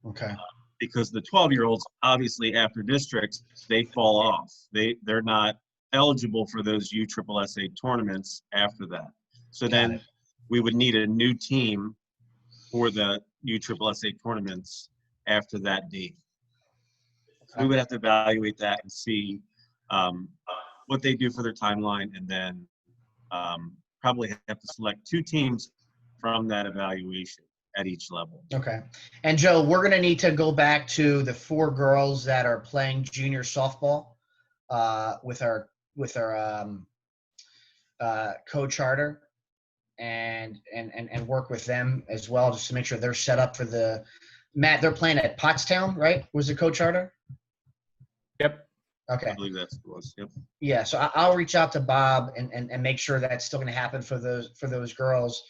Okay. Because the 12-year-olds, obviously after districts, they fall off. They're not eligible for those USSSA tournaments after that. So then we would need a new team for the USSSA tournaments after that date. We would have to evaluate that and see what they do for their timeline, and then probably have to select 2 teams from that evaluation at each level. Okay. And Joe, we're going to need to go back to the 4 girls that are playing junior softball with our co-charter and work with them as well, just to make sure they're set up for the Matt. They're playing at Pottstown, right? Was the co-charter? Yep. Okay. I believe that's what it was. Yep. Yeah. So I'll reach out to Bob and make sure that's still going to happen for those girls.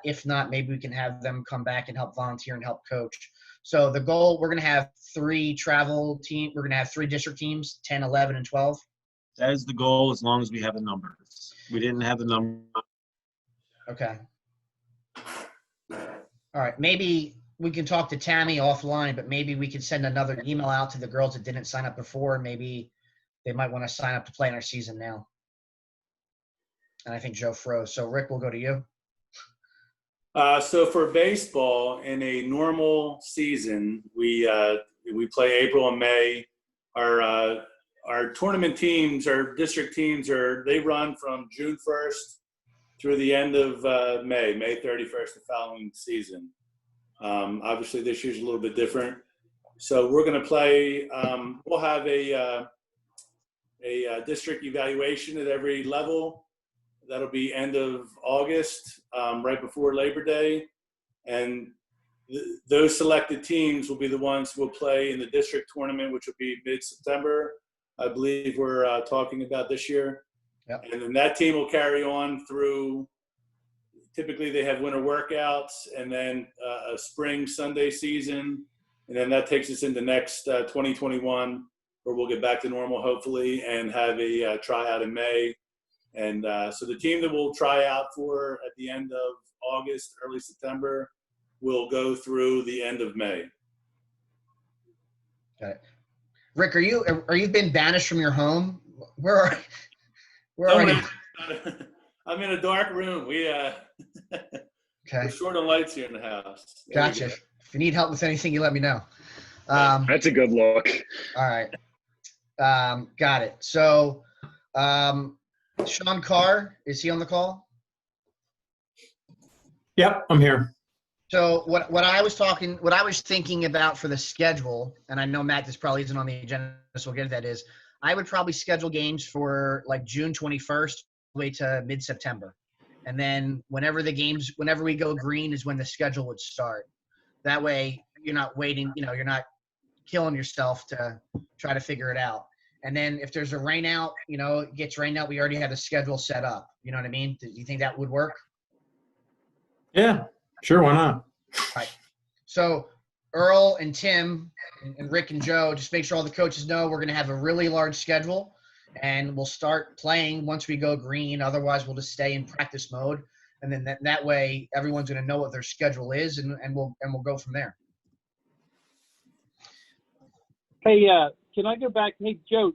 If not, maybe we can have them come back and help volunteer and help coach. So the goal, we're going to have 3 travel teams. We're going to have 3 district teams, 10, 11, and 12. That is the goal, as long as we have the numbers. We didn't have the number. Okay. All right. Maybe we can talk to Tammy offline, but maybe we could send another email out to the girls that didn't sign up before. Maybe they might want to sign up to play in our season now. And I think Joe froze. So Rick, we'll go to you. So for baseball, in a normal season, we play April and May. Our tournament teams, our district teams, they run from June 1st through the end of May 31st, the following season. Obviously, this year's a little bit different. So we're going to play. We'll have a district evaluation at every level. That'll be end of August, right before Labor Day. And those selected teams will be the ones who will play in the district tournament, which will be mid-September. I believe we're talking about this year. Yep. And then that team will carry on through. Typically, they have winter workouts and then a spring Sunday season. And then that takes us into next 2021, where we'll get back to normal, hopefully, and have a tryout in May. And so the team that we'll try out for at the end of August, early September, will go through the end of May. Got it. Rick, are you been banished from your home? Where are you? I'm in a dark room. Okay. We're short on lights here in the house. There Gotcha. If you need help with anything, you let me know. That's a good look. All right. Got it. So, Sean Carr, is he on the call? Yep, I'm here. So what I was thinking about for the schedule, and I know, Matt, this probably isn't on the agenda, so we'll get to that, is I would probably schedule games for like June 21st way to mid-September. And then whenever we go green is when the schedule would start. That way you're not waiting, you're not killing yourself to try to figure it out. And then if there's a rain out, it gets rained out, we already have the schedule set up. You know what I mean? Do you think that would work? Yeah, sure, why not? All right. So Earl and Tim and Rick and Joe, just make sure all the coaches know we're going to have a really large schedule, and we'll start playing once we go green. Otherwise, we'll just stay in practice mode, and then that way everyone's going to know what their schedule is, and we'll go from there. Hey, can I go back? Hey, Joe,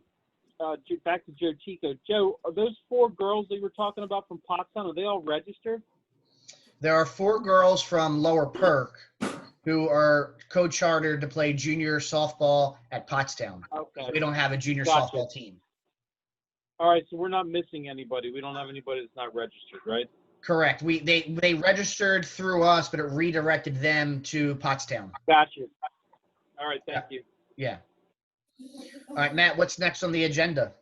back to Joe Chico. Joe, are those 4 girls that you were talking about from Pottstown, are they all registered? There are 4 girls from Lower Perk who are co-chartered to play junior softball at Pottstown. Okay. We don't have a junior Gotcha. softball team. All right, so we're not missing anybody. We don't have anybody that's not registered, right? Correct. They registered through us, but it redirected them to Pottstown. Gotcha. All right, thank you. Yeah. All right, Matt, what's next on the agenda?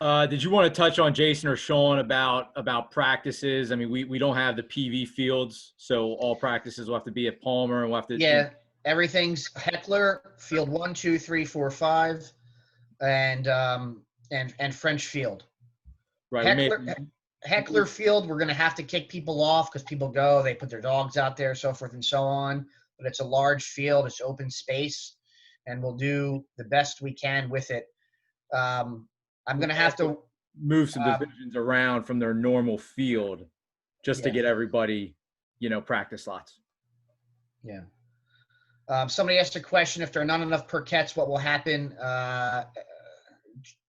Did you want to touch on, Jason or Sean, about practices? I mean, we don't have the PV fields, so all practices will have to be at Palmer, and we'll have to. Yeah, everything's Heckler, field 1, 2, 3, 4, 5, and French field. Right. Heckler field, we're going to have to kick people off because people go, they put their dogs out there, so forth and so on. But it's a large field, it's open space, and we'll do the best we can with it. I'm going to have to move some divisions around from their normal field just to get everybody, practice slots. Yeah. Somebody asked a question, if there are not enough Perquettes, what will happen?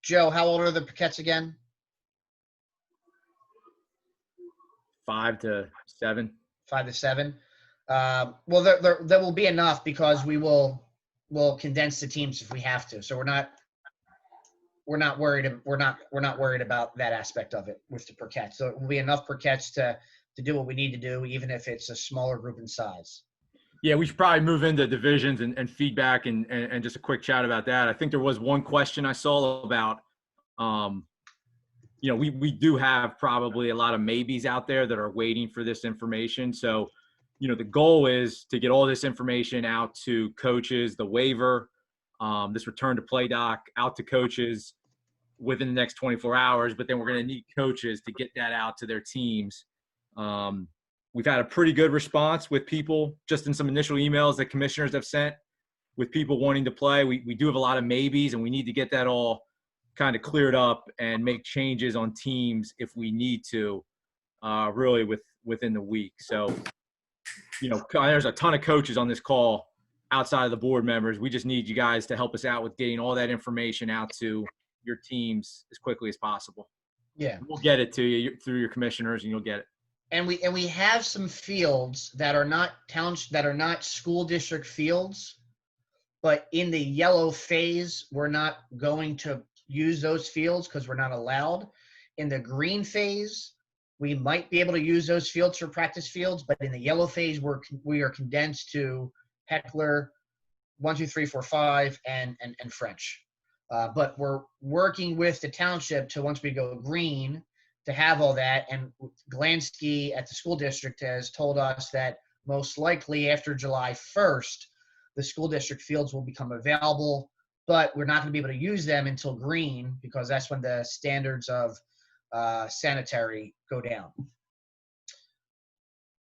Joe, how old are the Perquettes again? 5 to 7. 5 to 7. Well, there will be enough because we'll condense the teams if we have to. So we're not worried about that aspect of it with the Perquettes. So it will be enough Perquettes to do what we need to do, even if it's a smaller group in size. Yeah, we should probably move into divisions and feedback and just a quick chat about that. I think there was one question I saw about, we do have probably a lot of maybes out there that are waiting for this information. So, the goal is to get all this information out to coaches, the waiver, this return to play doc out to coaches within the next 24 hours, but then we're going to need coaches to get that out to their teams. We've had a pretty good response with people just in some initial emails that commissioners have sent with people wanting to play. We do have a lot of maybes, and we need to get that all kind of cleared up and make changes on teams if we need to, really within the week. So, there's a ton of coaches on this call outside of the board members. We just need you guys to help us out with getting all that information out to your teams as quickly as possible. Yeah. We'll get it to you through your commissioners, and you'll get it. And we have some fields that are not school district fields, but in the yellow phase, we're not going to use those fields because we're not allowed. In the green phase, we might be able to use those fields for practice fields, but in the yellow phase, we are condensed to Heckler, 1, 2, 3, 4, 5, and French. But we're working with the township to, once we go green, to have all that. And Glansky at the school district has told us that most likely after July 1st, the school district fields will become available, but we're not going to be able to use them until green because that's when the standards of sanitary go down.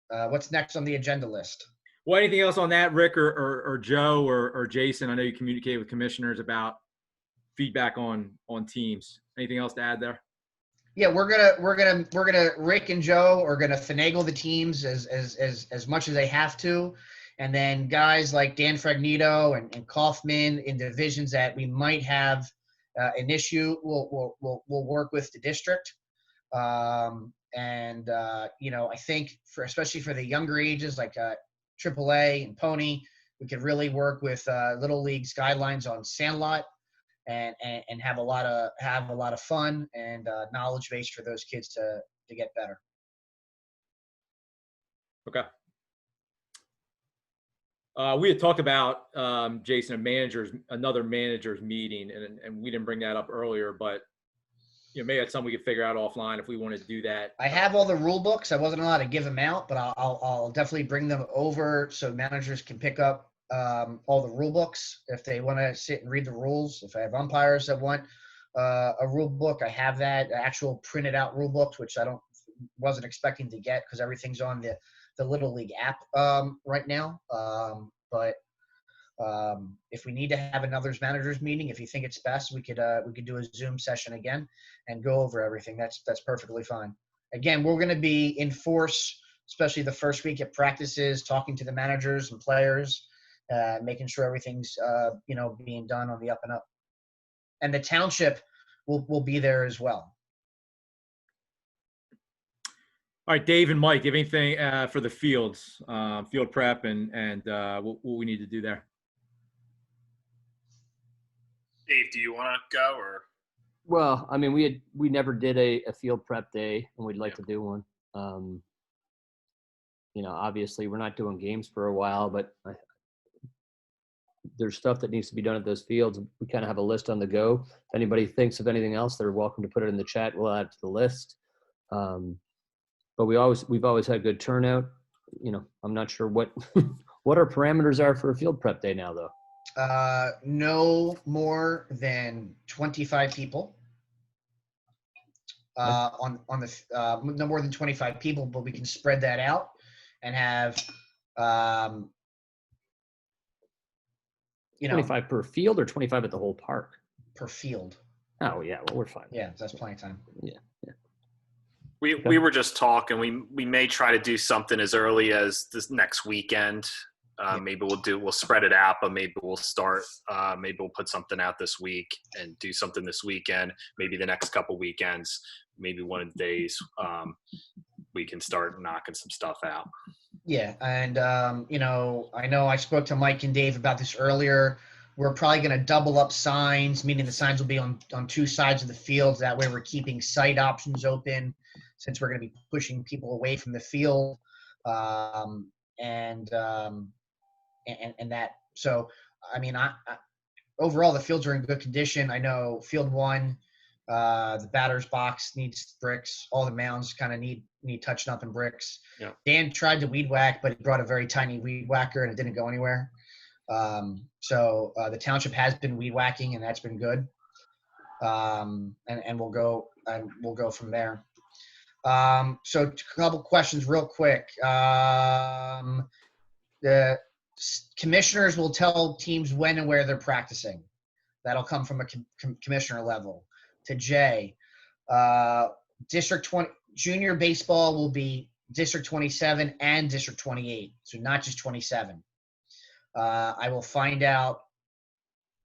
What's next on the agenda list? Well, anything else on that, Rick or Joe or Jason? I know you communicate with commissioners about feedback on teams. Anything else to add there? Yeah, we're gonna Rick and Joe are gonna finagle the teams as much as they have to, and then guys like Dan Fragnito and Kaufman in divisions that we might have an issue, we'll work with the district. You know, I think especially for the younger ages like AAA and Pony, we could really work with Little League's guidelines on Sandlot and have a lot of fun and knowledge base for those kids to get better. Okay. We had talked about Jason, another managers meeting, and we didn't bring that up earlier, but you know, maybe that's something we could figure out offline if we want to do that. I have all the rule books. I wasn't allowed to give them out, but I'll definitely bring them over so managers can pick up all the rule books if they want to sit and read the rules. If I have umpires that want a rule book, I have that actual printed out rule books, which wasn't expecting to get because everything's on the Little League app right now. But if we need to have another managers meeting, if you think it's best, we could do a Zoom session again and go over everything. That's perfectly fine. Again, we're going to be in force, especially the first week at practices, talking to the managers and players, making sure everything's being done on the up and up. And the township will be there as well. All right, Dave and Mike, give anything for the fields, field prep, and what we need to do there. Dave, do you want to go or? Well, I mean, we never did a field prep day, and we'd like to do one. You know, obviously we're not doing games for a while, but there's stuff that needs to be done at those fields. We kind of have a list on the go. If anybody thinks of anything else, they're welcome to put it in the chat. We'll add it to the list. But we've always had good turnout. You know, I'm not sure what what our parameters are for a field prep day now, though. No more than 25 people. No more than 25 people, but we can spread that out and have 25 per field or 25 at the whole park? Per field. Oh yeah, well we're fine. Yeah, that's plenty of time. Yeah. We were just talking. We may try to do something as early as this next weekend. Maybe we'll spread it out, but maybe we'll start. Maybe we'll put something out this week and do something this weekend. Maybe the next couple weekends. Maybe one of the days we can start knocking some stuff out. Yeah, and I know I spoke to Mike and Dave about this earlier. We're probably going to double up signs, meaning the signs will be on two sides of the field. That way we're keeping site options open since we're going to be pushing people away from the field. And that. So, I mean, I overall, the fields are in good condition. I know field one, the batter's box needs bricks. All the mounds kind of need touching up in bricks. Yeah. Dan tried to weed whack, but he brought a very tiny weed whacker and it didn't go anywhere. So the township has been weed whacking and that's been good. And we'll go from there. So a couple questions real quick. The commissioners will tell teams when and where they're practicing. That'll come from a commissioner level. To Jay, District 20 junior baseball will be District 27 and District 28, so not just 27. I will find out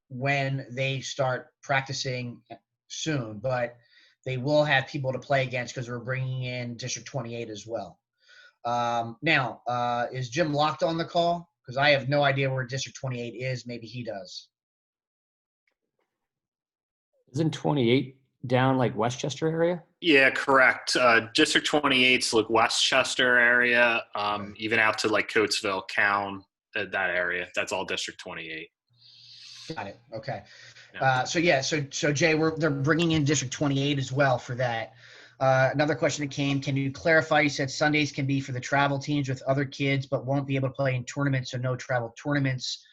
when they start practicing soon, but they will have people to play against because we're bringing in District 28 as well. Now, is Jim Locked on the call? Because I have no idea where District 28 is. Maybe he does. Isn't 28 down like Westchester area? Yeah, correct. District 28's like Westchester area, even out to like Coatesville, Cowan, that area. That's all District 28. Got it. Okay. Yeah. So Jay, they're bringing in District 28 as well for that. Another question that came, can you clarify, you said Sundays can be for the travel teams with other kids, but won't be able to play in tournaments, so no travel tournaments.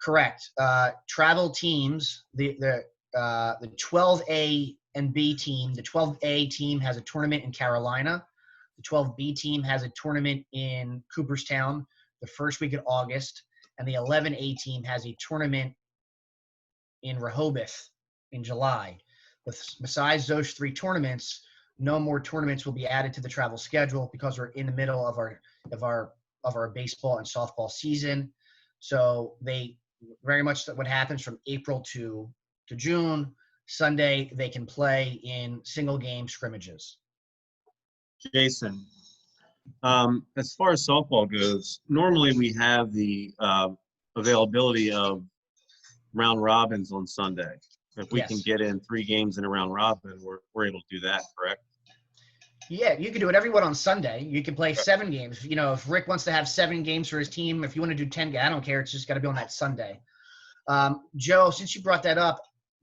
Correct. Travel teams, the 12A and B team, the 12A team has a tournament in Carolina. The 12B team has a tournament in Cooperstown the first week of August, and the 11A team has a tournament in Rehoboth in July. Besides those 3 tournaments, no more tournaments will be added to the travel schedule because we're in the middle of our baseball and softball season. So they very much what happens from April to June. Sunday they can play in single game scrimmages. Jason, as far as softball goes, normally we have the availability of round robins on Sunday. If we can get in 3 games in a round robin, we're able to do that, correct? Yeah, you can do whatever you want on Sunday. You can play 7 games. You know, if Rick wants to have 7 games for his team, if you want to do 10 games, I don't care. It's just got to be on that Sunday. Joe, since you brought that up,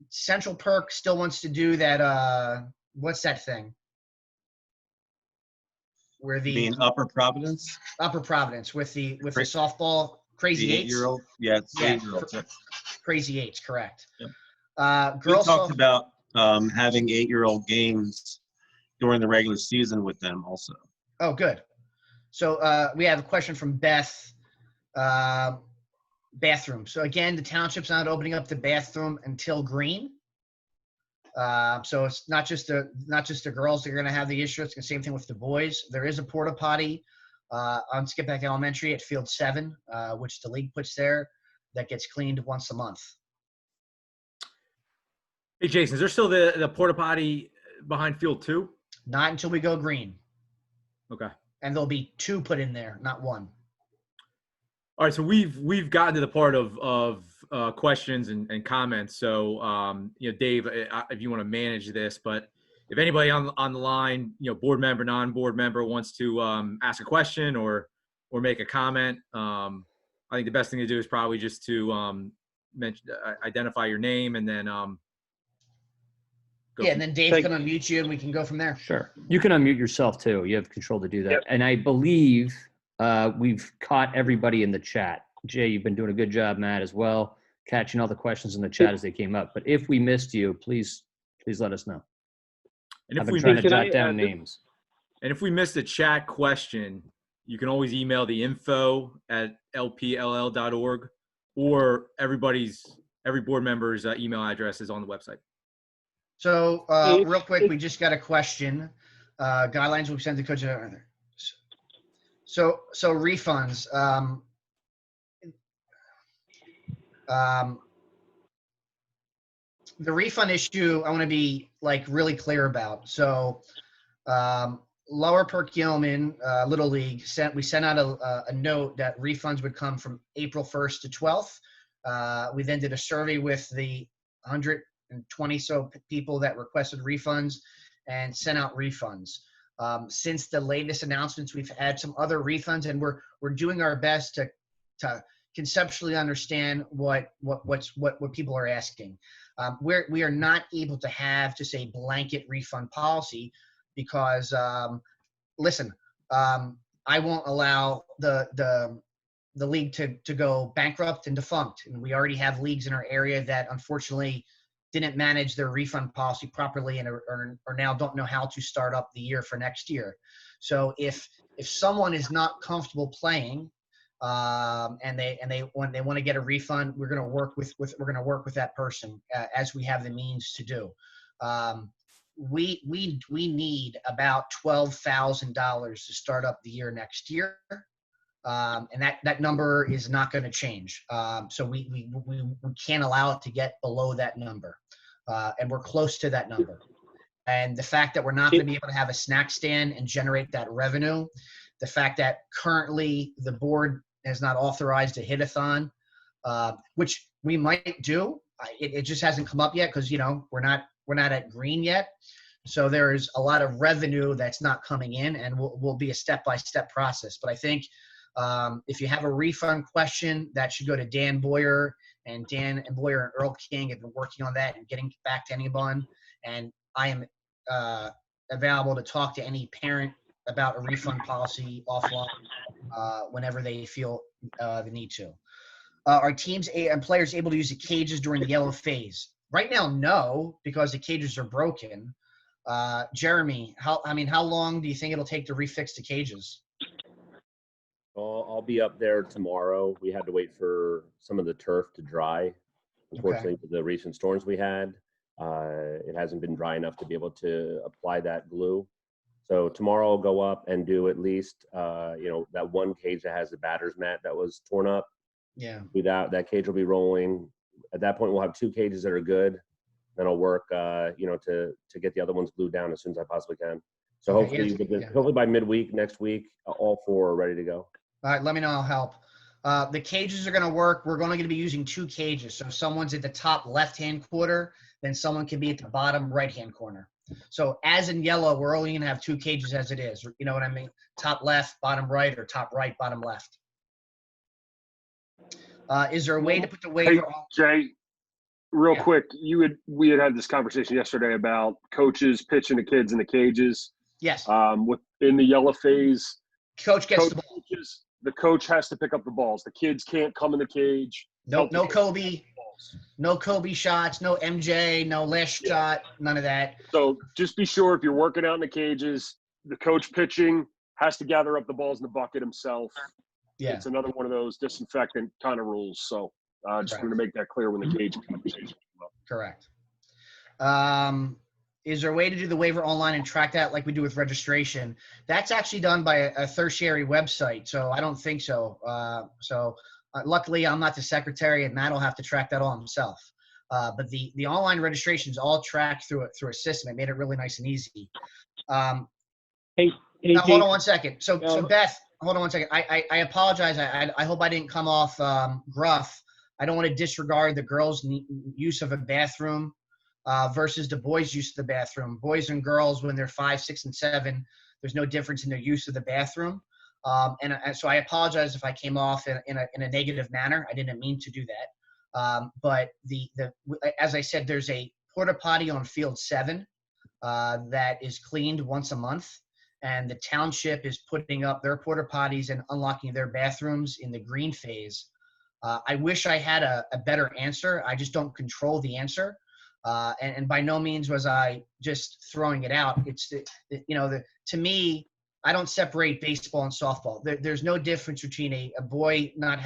Central Perk still wants to do that. What's that thing? Where the You mean Upper Providence? Upper Providence with the softball Crazy The Eights. 8-year-old? Yeah, it's 8-year-olds. Crazy Eights, correct. Yep. We Girls talked about having 8-year-old games during the regular season with them also. Oh, good. So we have a question from Beth. Bathroom. So again, the township's not opening up the bathroom until green. So it's not just the girls that are going to have the issue. It's the same thing with the boys. There is a porta potty on Skippack Elementary at Field 7, which the league puts there, that gets cleaned once a month. Hey, Jason, is there still the porta potty behind Field 2? Not until we go green. Okay. And there'll be 2 put in there, not 1. All right, so we've gotten to the part of questions and comments. So Dave, if you want to manage this, but if anybody on the line, board member, non-board member, wants to ask a question or make a comment, I think the best thing to do is probably just to identify your name and then and then Dave's going to unmute you and we can go from there. Sure. You can unmute yourself too. You have control to do that. Yep. And I believe we've caught everybody in the chat. Jay, you've been doing a good job, Matt, as well, catching all the questions in the chat as they came up. But if we missed you, please let us know. And if I've been trying to jot down names. And if we missed a chat question, you can always email the info@lpll.org, or every board member's email address is on the website. So real quick, we just got a question. Guidelines will be sent to coach. So refunds. The refund issue, I want to be really clear about. So Lower Perkiomen Little League we sent out a note that refunds would come from April 1st to 12th. We then did a survey with the 120 so people that requested refunds and sent out refunds. Since the latest announcements, we've had some other refunds, and we're doing our best to conceptually understand what people are asking. We are not able to have just a blanket refund policy because listen, I won't allow the league to go bankrupt and defunct, and we already have leagues in our area that unfortunately didn't manage their refund policy properly and are now don't know how to start up the year for next year. So if someone is not comfortable playing and they want to get a refund, we're going to work with that person as we have the means to do. We need about $12,000 to start up the year next year. And that number is not going to change. So we can't allow it to get below that number. And we're close to that number. And the fact that we're not going to be able to have a snack stand and generate that revenue, the fact that currently the board has not authorized a hit-a-thon, which we might do. It just hasn't come up yet because, we're not at green yet. So there's a lot of revenue that's not coming in, and will be a step-by-step process. But I think if you have a refund question, that should go to Dan Boyer, and Dan and Boyer and Earl King have been working on that and getting back to anyone. And I am available to talk to any parent about a refund policy offline whenever they feel the need to. Are teams and players able to use the cages during the yellow phase? Right now, no, because the cages are broken. Jeremy, how long do you think it'll take to refix the cages? I'll be up there tomorrow. We had to wait for some of the turf to dry. Unfortunately, with the recent storms we had, it hasn't been dry enough to be able to apply that glue. So tomorrow I'll go up and do at least, that one cage that has the batter's mat that was torn up. Yeah. That cage will be rolling. At that point, we'll have 2 cages that are good. Then I'll work, to get the other ones glued down as soon as I possibly can. So hopefully by midweek next week, all 4 are ready to go. All right, let me know. I'll help. The cages are going to work. We're only going to be using 2 cages. So if someone's at the top left-hand quarter, then someone can be at the bottom right-hand corner. So as in yellow, we're only going to have 2 cages as it is. You know what I mean? Top left, bottom right, or top right, bottom left. Is there a way to put the waiver on? Jay, real quick, we had this conversation yesterday about coaches pitching the kids in the cages. Yes. In the yellow phase, coach gets the ball. The coach has to pick up the balls. The kids can't come in the cage. No Kobe. No Kobe shots. No MJ. No last shot. None of that. So just be sure if you're working out in the cages, the coach pitching has to gather up the balls in the bucket himself. Yeah. It's another one of those disinfectant kind of rules. So just wanted to make that clear when the cage conversation came up. Correct. Is there a way to do the waiver online and track that like we do with registration? That's actually done by a tertiary website, so I don't think so. Luckily, I'm not the secretary, and Matt will have to track that all himself. But the online registration is all tracked through a system. It made it really nice and easy. Hold on one second. So Beth, hold on one second. I apologize. I hope I didn't come off gruff. I don't want to disregard the girls' use of a bathroom versus the boys' use of the bathroom. Boys and girls, when they're 5, 6, and 7, there's no difference in their use of the bathroom. And so I apologize if I came off in a negative manner. I didn't mean to do that. But as I said, there's a porta potty on field 7 that is cleaned once a month. And the township is putting up their porta potties and unlocking their bathrooms in the green phase. I wish I had a better answer. I just don't control the answer. And by no means was I just throwing it out. It's, to me, I don't separate baseball and softball. There's no difference between a boy not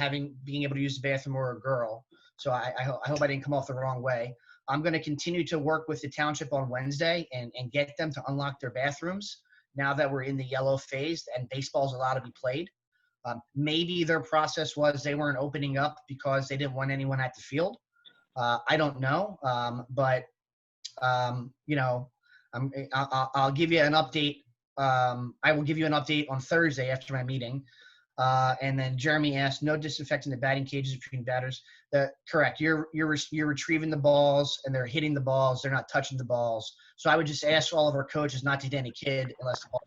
being able to use the bathroom or a girl. So I hope I didn't come off the wrong way. I'm going to continue to work with the township on Wednesday and get them to unlock their bathrooms now that we're in the yellow phase and baseball's allowed to be played. Maybe their process was they weren't opening up because they didn't want anyone at the field. I don't know, but I'll give you an update. I will give you an update on Thursday after my meeting. And then Jeremy asked, no disinfecting the batting cages between batters. Correct. You're retrieving the balls and they're hitting the balls. They're not touching the balls. So I would just ask all of our coaches not to hit any kid unless the ball.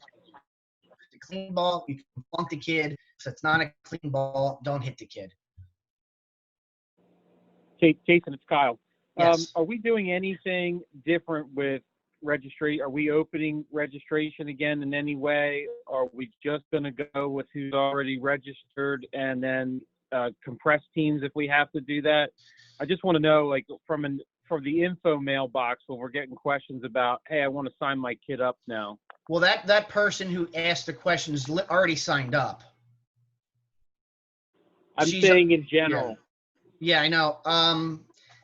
If it's a clean ball, you can plunk the kid. If it's not a clean ball, don't hit the kid. Jason, it's Kyle. Yes. Are we doing anything different with registry? Are we opening registration again in any way? Or are we just going to go with who's already registered and then compress teams if we have to do that? I just want to know, like, from the info mailbox when we're getting questions about, hey, I want to sign my kid up now. Well, that person who asked the questions already signed up. She's saying in general. Yeah, I know.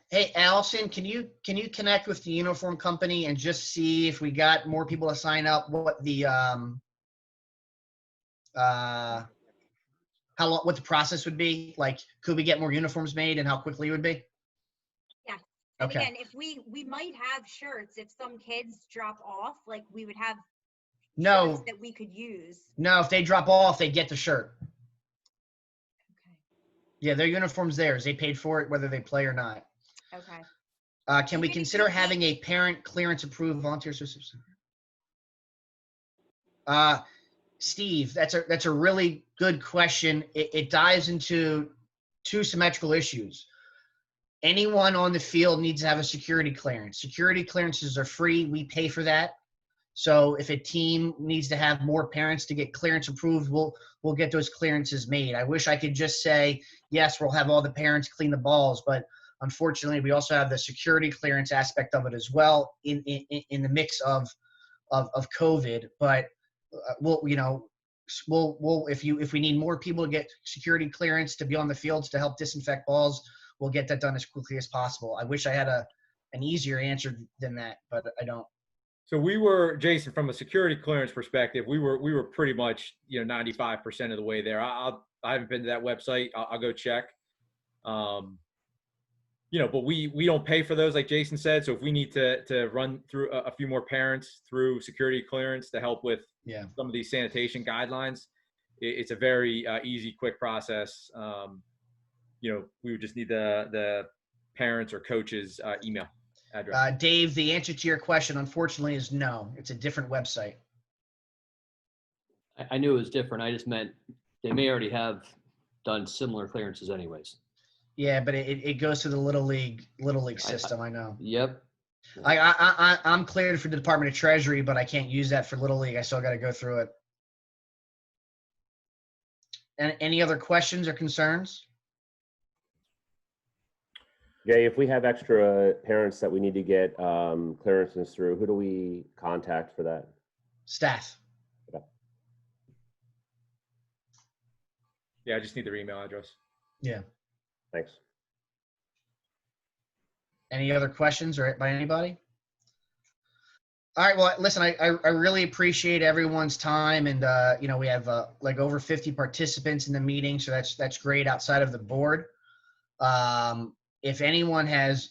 Hey, Allison, can you connect with the uniform company and just see if we got more people to sign up? What the what the process would be? Like, could we get more uniforms made and how quickly it would be? Yeah. And okay. Again, if we might have shirts if some kids drop off, like we would have shirts that we could use. No, if they drop off, they get the shirt. Yeah, their uniform's theirs. They paid for it, whether they play or not. Okay. Can we consider having a parent clearance approved volunteer system? Steve, that's a really good question. It dives into 2 symmetrical issues. Anyone on the field needs to have a security clearance. Security clearances are free. We pay for that. So if a team needs to have more parents to get clearance approved, we'll get those clearances made. I wish I could just say, yes, we'll have all the parents clean the balls, but unfortunately, we also have the security clearance aspect of it as well in the mix of COVID. But we'll if we need more people to get security clearance to be on the fields to help disinfect balls, we'll get that done as quickly as possible. I wish I had an easier answer than that, but I don't. So we were, Jason, from a security clearance perspective, we were pretty much 95% of the way there. I haven't been to that website. I'll go check. But we don't pay for those, like Jason said. So if we need to run through a few more parents through security clearance to help with some of these sanitation guidelines, it's a very easy, quick process. We would just need the parents or coaches' email address. Dave, the answer to your question, unfortunately, is no. It's a different website. I knew it was different. I just meant they may already have done similar clearances anyways. Yeah, but it goes to the little league system. I know. Yep. I'm cleared for the Department of Treasury, but I can't use that for little league. I still got to go through it. And any other questions or concerns? Jay, if we have extra parents that we need to get clearances through, who do we contact for that? Staff. Okay. Yeah, I just need their email address. Yeah. Thanks. Any other questions or by anybody? All right. Well, listen, I really appreciate everyone's time, and we have like over 50 participants in the meeting, so that's great outside of the board. If anyone has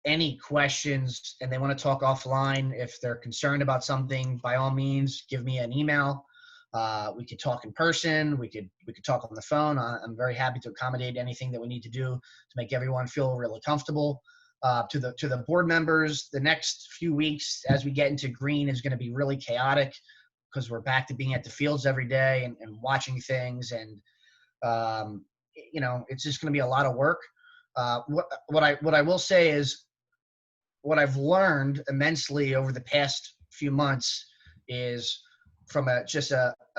any questions and they want to talk offline, if they're concerned about something, by all means, give me an email. We could talk in person. We could talk on the phone. I'm very happy to accommodate anything that we need to do to make everyone feel really comfortable. To the board members, the next few weeks as we get into green is going to be really chaotic because we're back to being at the fields every day and watching things, and it's just going to be a lot of work. What I will say is what I've learned immensely over the past few months is from a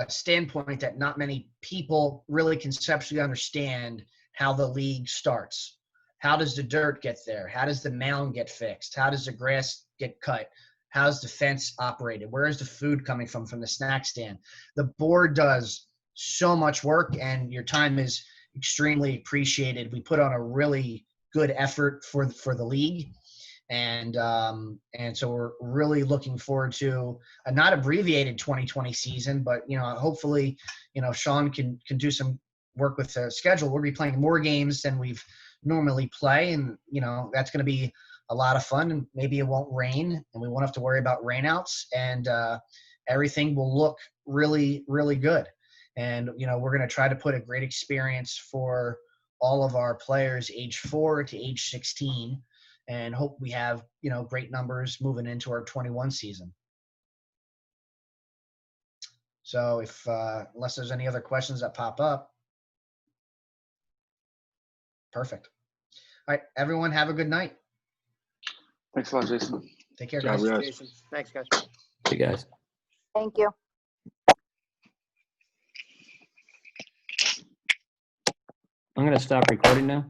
standpoint that not many people really conceptually understand how the league starts. How does the dirt get there? How does the mound get fixed? How does the grass get cut? How's the fence operated? Where is the food coming from the snack stand? The board does so much work, and your time is extremely appreciated. We put on a really good effort for the league, and so we're really looking forward to a not abbreviated 2020 season, but hopefully Sean can do some work with the schedule. We'll be playing more games than we've normally play, and that's going to be a lot of fun, and maybe it won't rain and we won't have to worry about rainouts, and everything will look really, really good. And we're going to try to put a great experience for all of our players age 4 to age 16, and hope we have great numbers moving into our 21 season. So if unless there's any other questions that pop up. Perfect. All right, everyone, have a good night. Thanks a lot, Jason. Take care, Ciao, guys. guys. Jason. Thanks, guys. Hey, guys. Thank you. I'm going to stop recording now.